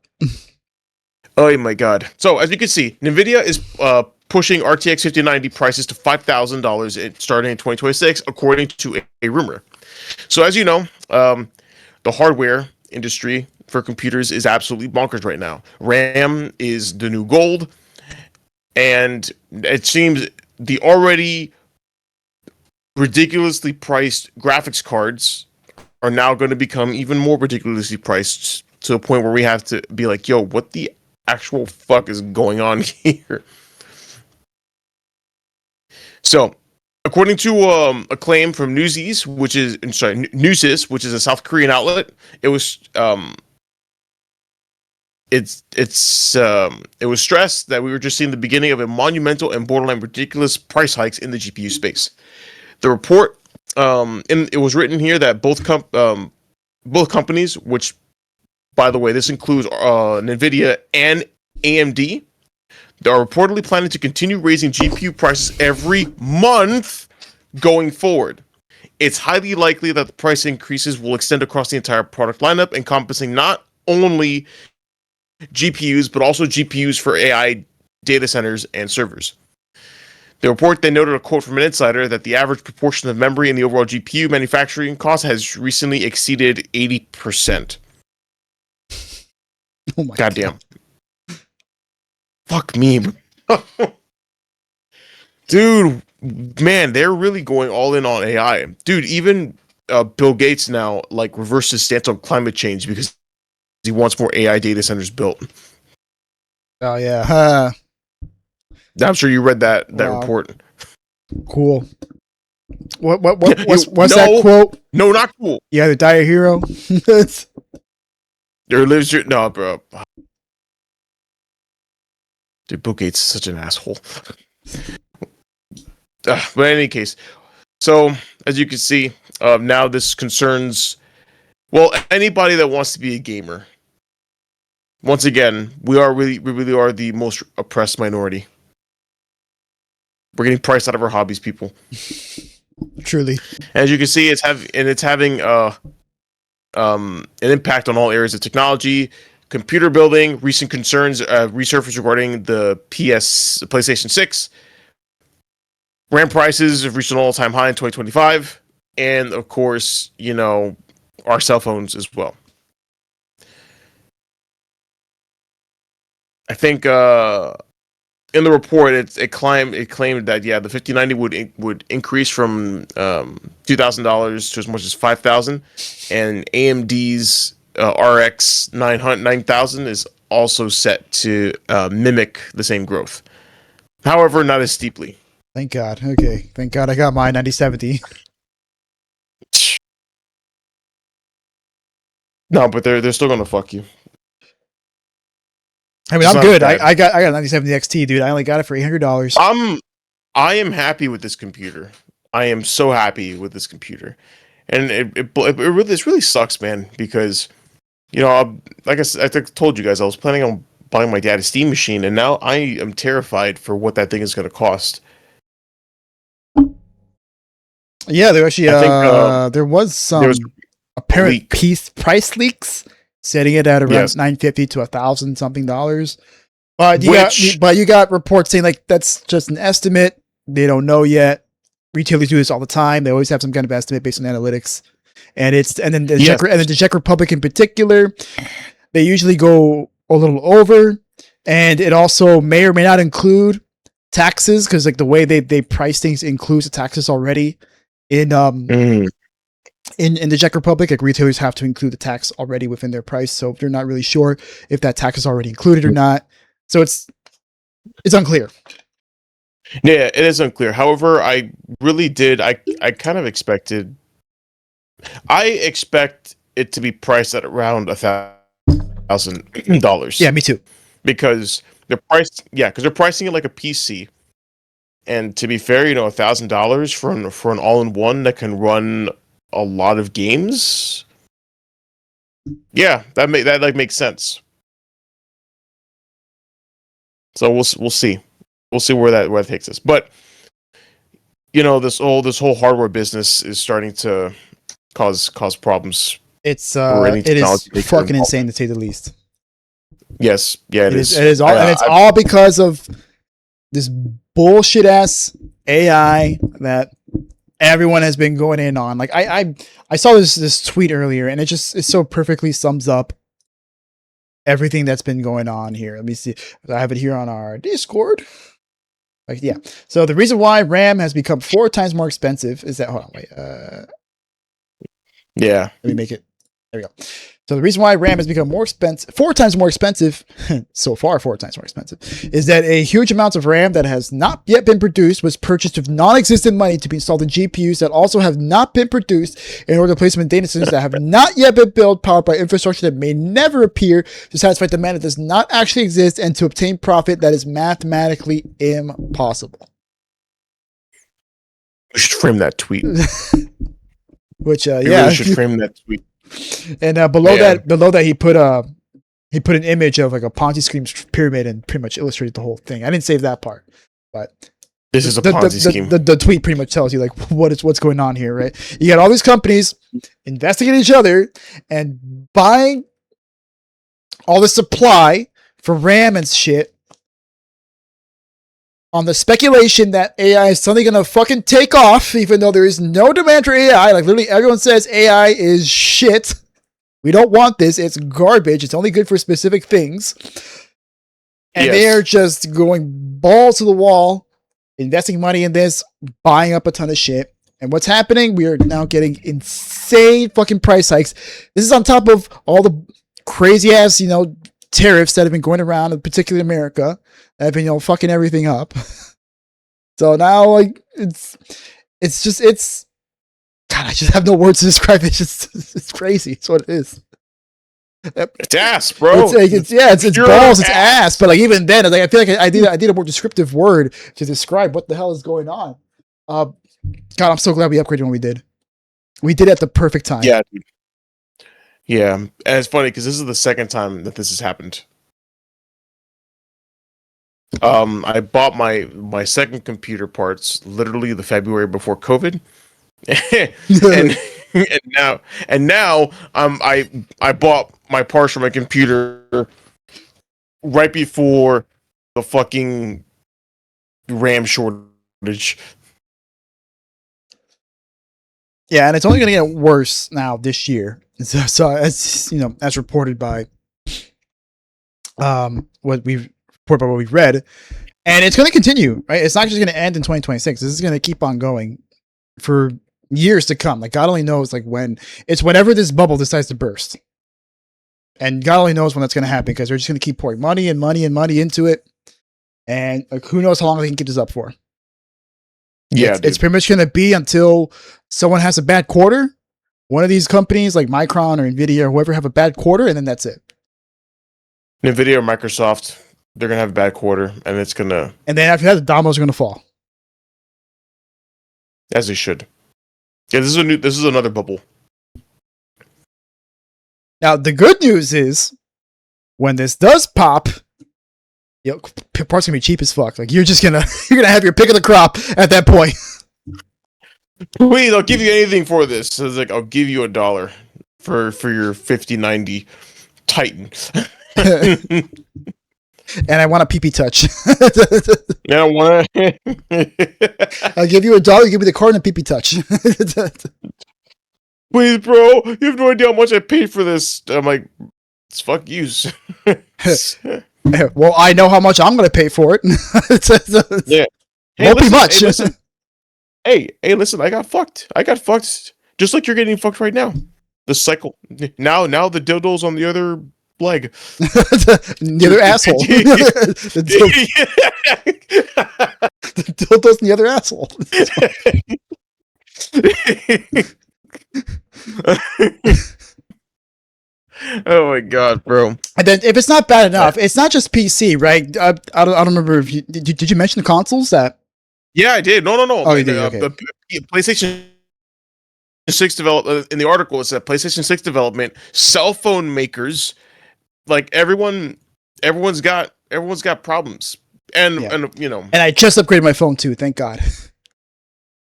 Oh my god. So, as you can see, NVIDIA is pushing RTX 5090 prices to $5,000 starting in 2026, according to a rumor. So, as you know, the hardware industry for computers is absolutely bonkers right now. RAM is the new gold, and it seems the already ridiculously priced graphics cards are now going to become even more ridiculously priced to a point where we have to be like, yo, what the actual fuck is going on here? So, according to a claim from Newsys, which is a South Korean outlet, it was it was stressed that we were just seeing the beginning of a monumental and borderline ridiculous price hikes in the GPU space. The report, it was written here that both companies, which, by the way, this includes NVIDIA and AMD, they are reportedly planning to continue raising GPU prices every month going forward. It's highly likely that the price increases will extend across the entire product lineup, encompassing not only GPUs, but also GPUs for AI data centers and servers. The report then noted a quote from an insider that the average proportion of memory in the overall GPU manufacturing cost has recently exceeded 80%. Oh my Goddamn. Fuck me. Dude, man, they're really going all in on AI. Dude, even Bill Gates now reversed his stance on climate change because he wants more AI data centers built. Oh yeah. I'm sure you read that Wow. report. Cool. What's No. that quote? No, not cool. You either die a hero. There lives your no, bro. Dude, Bill Gates is such an asshole. But in any case, so as you can see, now this concerns, well, anybody that wants to be a gamer. Once again, we really are the most oppressed minority. We're getting priced out of our hobbies, people. Truly. As you can see, it's having an impact on all areas of technology, computer building. Recent concerns resurfaced regarding the PlayStation 6. RAM prices have reached an all-time high in 2025, and of course, our cell phones as well. I think in the report, it claimed that the 5090 would increase from $2,000 to as much as $5,000, and AMD's RX 9000 is also set to mimic the same growth. However, not as steeply. Thank God. Okay. Thank God I got my 9070. No, but they're still gonna fuck you. I mean, It's I'm not good. bad. I got a 9070 XT, dude. I only got it for $800. I am happy with this computer. I am so happy with this computer, and it really sucks, man, because Like I told you guys, I was planning on buying my dad a Steam machine, and now I am terrified for what that thing is going to cost. Yeah, there actually I think there was some there was apparent price leaks, setting it at around Yes. $950 to $1,000 something dollars. But Which- you got reports saying like that's just an estimate. They don't know yet. Retailers do this all the time. They always have some kind of estimate based on analytics. And then the Yes. Czech Republic in particular, they usually go a little over, and it also may or may not include taxes because like the way they price things includes the taxes already in Mm. in the Czech Republic. Like retailers have to include the tax already within their price, so they're not really sure if that tax is already included or not. So it's unclear. Yeah, it is unclear. However, I really did. I kind of expected. I expect it to be priced at around $1,000. Yeah, me too. Because they're priced. Yeah, because they're pricing it like a PC. And to be fair, $1,000 for an all-in-one that can run a lot of games. Yeah, that makes sense. So we'll see. We'll see where that takes us. But this whole hardware business is starting to cause problems. It's any it is technology they get fucking involved insane to say the least. Yes, yeah, it is. It is all, and it's all because of this bullshit ass AI that everyone has been going in on. Like I saw this tweet earlier, and it so perfectly sums up everything that's been going on here. Let me see. I have it here on our Discord. Like, yeah. So the reason why RAM has become 4 times more expensive is that, hold on, wait. Yeah. Let me make it. There we go. So the reason why RAM has become 4 times more expensive, so far 4 times more expensive, is that a huge amount of RAM that has not yet been produced was purchased with non-existent money to be installed in GPUs that also have not been produced in order to place them in data centers that have not yet been built, powered by infrastructure that may never appear, to satisfy demand that does not actually exist, and to obtain profit that is mathematically impossible. We should frame that tweet. Which, We yeah, really should frame that tweet. And below that he put an image of like a Ponzi scheme pyramid and pretty much illustrated the whole thing. I didn't save that part, but this is a Ponzi scheme. The tweet pretty much tells you like what's going on here, right? You got all these companies investing in each other and buying all the supply for RAM and shit on the speculation that AI is suddenly gonna fucking take off, even though there is no demand for AI. Like literally everyone says AI is shit. We don't want this. It's garbage. It's only good for specific things. And they are just going balls to the wall, investing money in this, buying up a ton of shit. And what's happening? We are now getting insane fucking price hikes. This is on top of all the crazy ass, tariffs that have been going around, in particular America, that have been, fucking everything up. So now, like, it's God, I just have no words to describe it. It's crazy. It's what it is. It's ass, bro. It's balls, it's ass. But like even then, like I feel like I need a more descriptive word to describe what the hell is going on. God, I'm so glad we upgraded when we did. We did it at the perfect time. Yeah, dude. Yeah, and it's funny because this is the second time that this has happened. I bought my second computer parts literally the February before COVID, and now I bought my parts for my computer right before the fucking RAM shortage. Yeah, and it's only going to get worse now this year. So as reported by what we've read, and it's going to continue, right? It's not just going to end in 2026. This is going to keep on going for years to come. Like God only knows like when. It's whenever this bubble decides to burst. And God only knows when that's going to happen because they're just going to keep pouring money and money and money into it. And like who knows how long they can keep this up for. Yeah, it's pretty much going to be until someone has a bad quarter. One of these companies like Micron or NVIDIA or whoever have a bad quarter, and then that's it. NVIDIA or Microsoft, they're going to have a bad quarter, and it's going to... And then after that, the dominoes are going to fall. As they should. Yeah, this is another bubble. Now, the good news is, when this does pop, parts gonna be cheap as fuck. Like you're gonna have your pick of the crop at that point. Please, I'll give you anything for this. So it's like I'll give you $1 for your 5090 Titan. And I want a PP touch. Yeah, I want to. I'll give you $1. Give me the card and a PP touch. Please, bro. You have no idea how much I paid for this. I'm like, it's fuck yous. Well, I know how much I'm gonna pay for it. Yeah. Won't be much. Hey, listen. I got fucked. Just like you're getting fucked right now. The cycle. Now the dildo's on the other leg. The other asshole. The dildo's in the other asshole. Oh my god, bro! And then, if it's not bad enough, it's not just PC, right? I don't remember if did you mention the consoles that? Yeah, I did. No. Oh, you did. Okay. The PlayStation 6 development in the article. It said PlayStation 6 development, cell phone makers, like everyone's got problems, and you know. And I just upgraded my phone too. Thank God.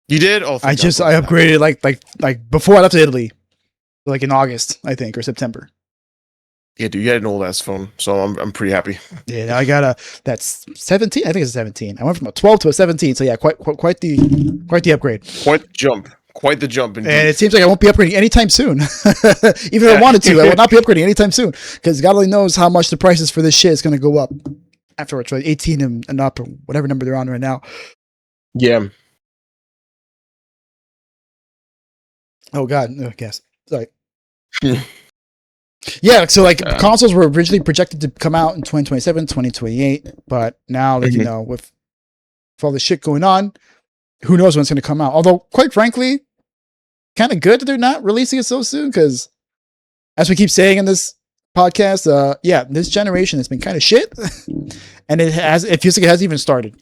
You did? Oh, I upgraded like before I left to Italy, like in August, I think, or September. Yeah, dude, you had an old ass phone, so I'm pretty happy. Yeah, now I got that's 17. I think it's a 17. I went from a 12 to a 17, so yeah, quite the upgrade. Quite the jump. Indeed. And it seems like I won't be upgrading anytime soon. Even if I wanted to, I will not be upgrading anytime soon because God only knows how much the prices for this shit is going to go up afterwards, right? 18 and up, or whatever number they're on right now. Yeah. Oh God, no, yes. Sorry. Yeah, so like consoles were originally projected to come out in 2027, 2028, but now that you know with all the shit going on, who knows when it's going to come out? Although, quite frankly, kind of good that they're not releasing it so soon because, as we keep saying in this podcast, this generation has been kind of shit, and it feels like it hasn't even started.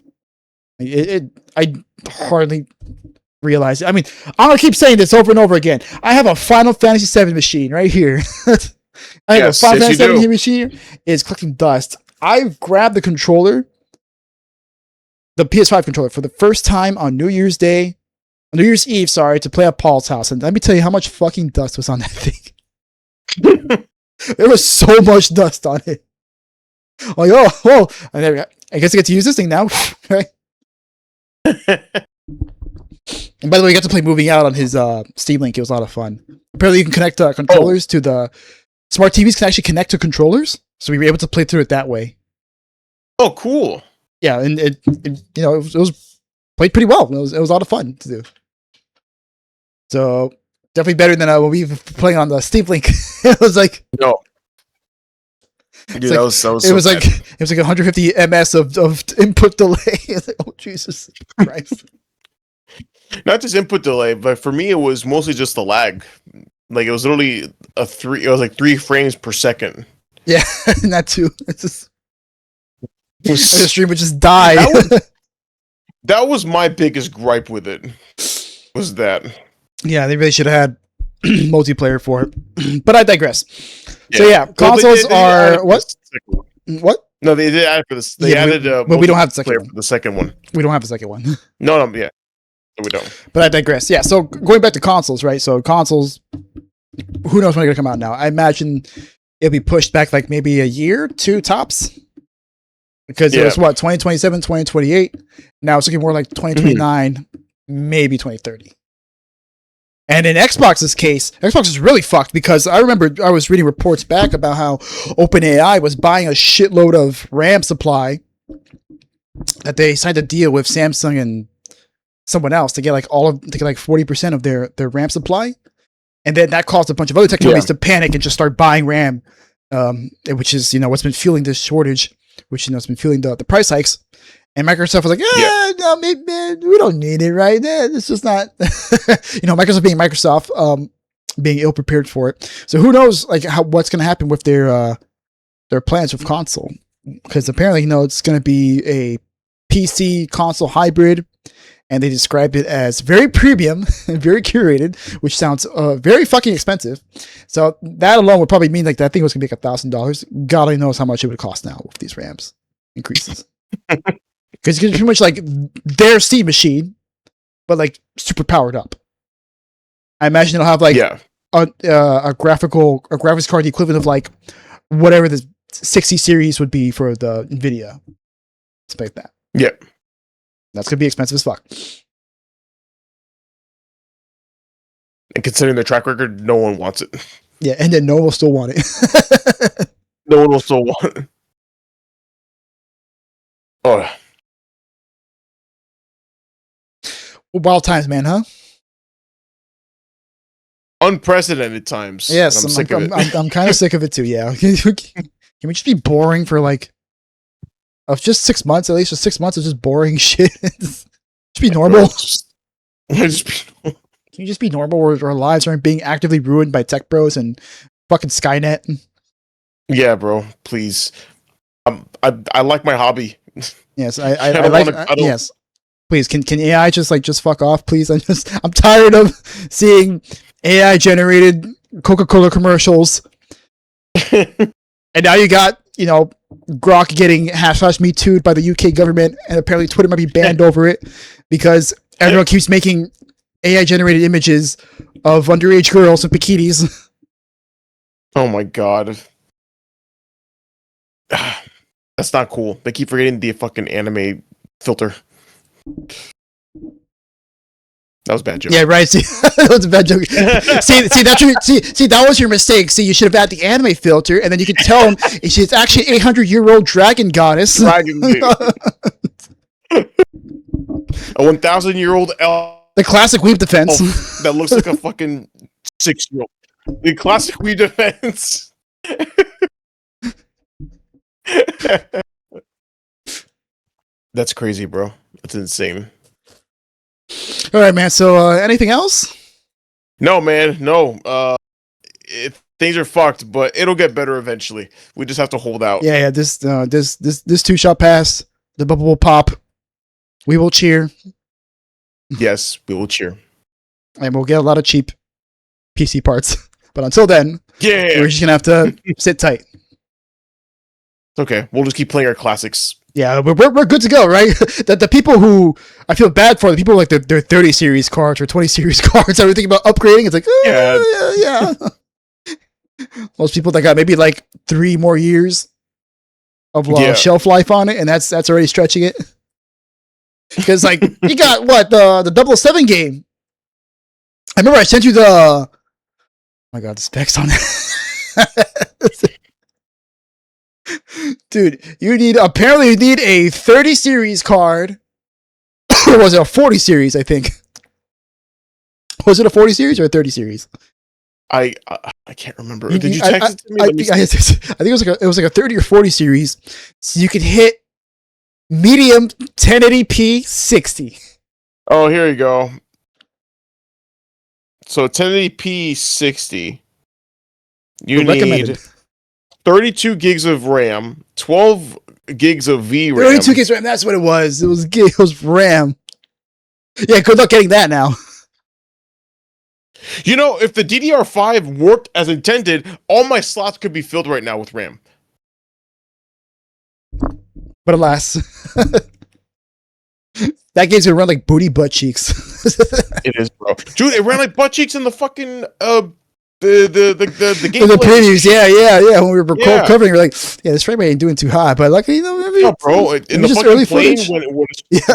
I hardly realize it. I mean, I'm gonna keep saying this over and over again. I have a Final Fantasy VII machine right here. I have a Final Fantasy VII machine is collecting dust. I grabbed the controller, the PS5 controller, for the first time on New Year's Eve, to play at Paul's house, and let me tell you how much fucking dust was on that thing. There was so much dust on it. Like, and there we go. I guess I get to use this thing now, right? And by the way, we got to play Moving Out on his Steam Link. It was a lot of fun. Apparently, you can connect controllers to the smart TVs. Can actually connect to controllers, so we were able to play through it that way. Oh, cool! Yeah, and it was played pretty well. It was a lot of fun to do. So definitely better than when we were playing on the Steam Link. It was like no. Dude, it was like 150 ms of input delay. It's like, oh Jesus Christ! Not just input delay, but for me, it was mostly just the lag. Like it was literally It was like 3 frames per second. Yeah, and that too. It's just the stream would just die. That was my biggest gripe with it. Was that? Yeah, they really should have had multiplayer for it. But I digress. Yeah. So yeah, consoles are what? What? No, they did add for this. They added, but we don't have the second one. For the second one. We don't have the second one. No, yeah, we don't. But I digress. Yeah, so going back to consoles, right? So consoles, who knows when they're gonna come out now? I imagine it'll be pushed back like maybe a year, 2 tops. Because it was 2027, 2028. Now it's looking more like 2029, maybe 2030. And in Xbox's case, Xbox is really fucked because I remember I was reading reports back about how OpenAI was buying a shitload of RAM supply, that they signed a deal with Samsung and someone else to get like 40% of their RAM supply. And then that caused a bunch of other tech companies to panic and just start buying RAM, which is, what's been fueling this shortage, which, has been fueling the price hikes. And Microsoft was like, no, maybe, we don't need it, right? It's just not, Microsoft being Microsoft, being ill prepared for it. So who knows, like, what's going to happen with their plans with console? Because apparently, it's going to be a PC console hybrid, and they described it as very premium and very curated, which sounds very fucking expensive. So that alone would probably mean like that thing was gonna be like $1,000. God only knows how much it would cost now with these RAMs increases. Because it's pretty much like their Steam machine, but like super powered up. I imagine it'll have like a graphics card the equivalent of like whatever the 60 series would be for the NVIDIA. Expect that. Yeah. That's gonna be expensive as fuck. And considering their track record, no one wants it. Yeah, and then no one will still want it. No one will still want it. Oh. Wild times, man, huh? Unprecedented times. Yes, I'm sick of it. I'm kind of sick of it too. Yeah, can we just be boring for like of just 6 months? At least just 6 months of just boring shit. Just be normal. Can you just be normal where our lives aren't being actively ruined by tech bros and fucking Skynet? Yeah, bro. Please. I like my hobby. Yes, I like. Yes, please. Can AI just fuck off, please? I'm tired of seeing AI generated Coca-Cola commercials. And now you got, Grok getting #me too'd by the UK government, and apparently Twitter might be banned over it because everyone keeps making AI generated images of underage girls in bikinis. Oh my god. That's not cool. They keep forgetting the fucking anime filter. That was a bad joke. Yeah, right. See, that was a bad joke. See, that was your mistake. See, you should have had the anime filter, and then you could tell him it's actually 800-year-old dragon goddess. Dragon a 1,000-year-old elf. The classic weeb defense. That looks like a fucking 6-year-old. The classic weeb defense. That's crazy, bro. That's insane. All right, man. So, anything else? No, man. No. Things are fucked, but it'll get better eventually. We just have to hold out. Yeah. This too shall pass. The bubble will pop. We will cheer. Yes, we will cheer. And we'll get a lot of cheap PC parts. But until then, we're just gonna have to sit tight. Okay, we'll just keep playing our classics. Yeah, we're good to go, right? The people who I feel bad for, the people like their 30 series cards or 20 series cards, are thinking about upgrading. It's like, yeah. Most people that got maybe like 3 more years of shelf life on it, and that's already stretching it. Because like you got what the 007 game. I remember I sent you the. Oh my god, the specs on it. Dude, you need a 30 series card. Or was it a 40 series, I think? Was it a 40 series or a 30 series? I can't remember. Did you text it to me? I think it was like a 30 or 40 series. So you could hit medium 1080p 60. Oh, here you go. So 1080p 60. You need 32 gigs of RAM, 12 gigs of VRAM. 32 gigs of RAM, that's what it was. It was RAM. Yeah, good luck getting that now. If the DDR5 worked as intended, all my slots could be filled right now with RAM. But alas. That game's gonna run like booty butt cheeks. It is, bro. Dude, it ran like butt cheeks in the fucking the game. The previews, yeah. When we were covering, we're like, this frame rate ain't doing too high, but like, bro, in the fucking plane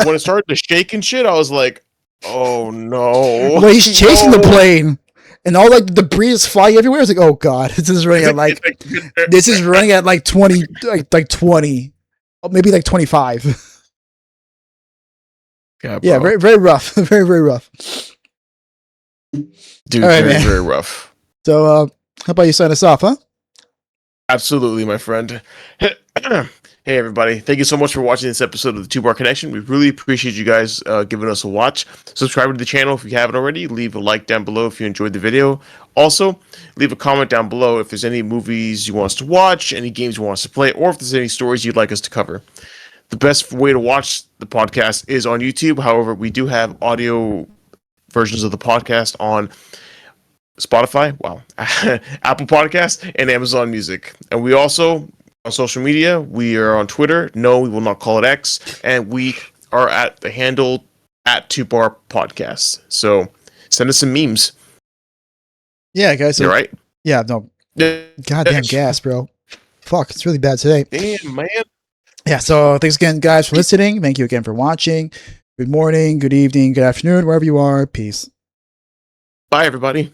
when it started to shake and shit, I was like, oh no. Well, he's chasing the plane, and all like the debris is flying everywhere. It's like, oh god, this is running at like 20, like 20, maybe like 25. Yeah, very very rough, very very rough. Dude, right, very rough. So, how about you sign us off, huh? Absolutely, my friend. Hey, everybody. Thank you so much for watching this episode of the Two Bar Connection. We really appreciate you guys giving us a watch. Subscribe to the channel if you haven't already. Leave a like down below if you enjoyed the video. Also, leave a comment down below if there's any movies you want us to watch, any games you want us to play, or if there's any stories you'd like us to cover. The best way to watch the podcast is on YouTube. However, we do have audio versions of the podcast on Spotify, Apple Podcast, and Amazon Music. And we also, on social media, we are on Twitter. No, we will not call it X. And we are at the handle at 2Bar Podcast. So send us some memes. Yeah, guys. So, You're right. Yeah, no. Goddamn gas, bro. Fuck, it's really bad today. Damn, man. Yeah, so thanks again, guys, for listening. Thank you again for watching. Good morning, good evening, good afternoon, wherever you are. Peace. Bye, everybody.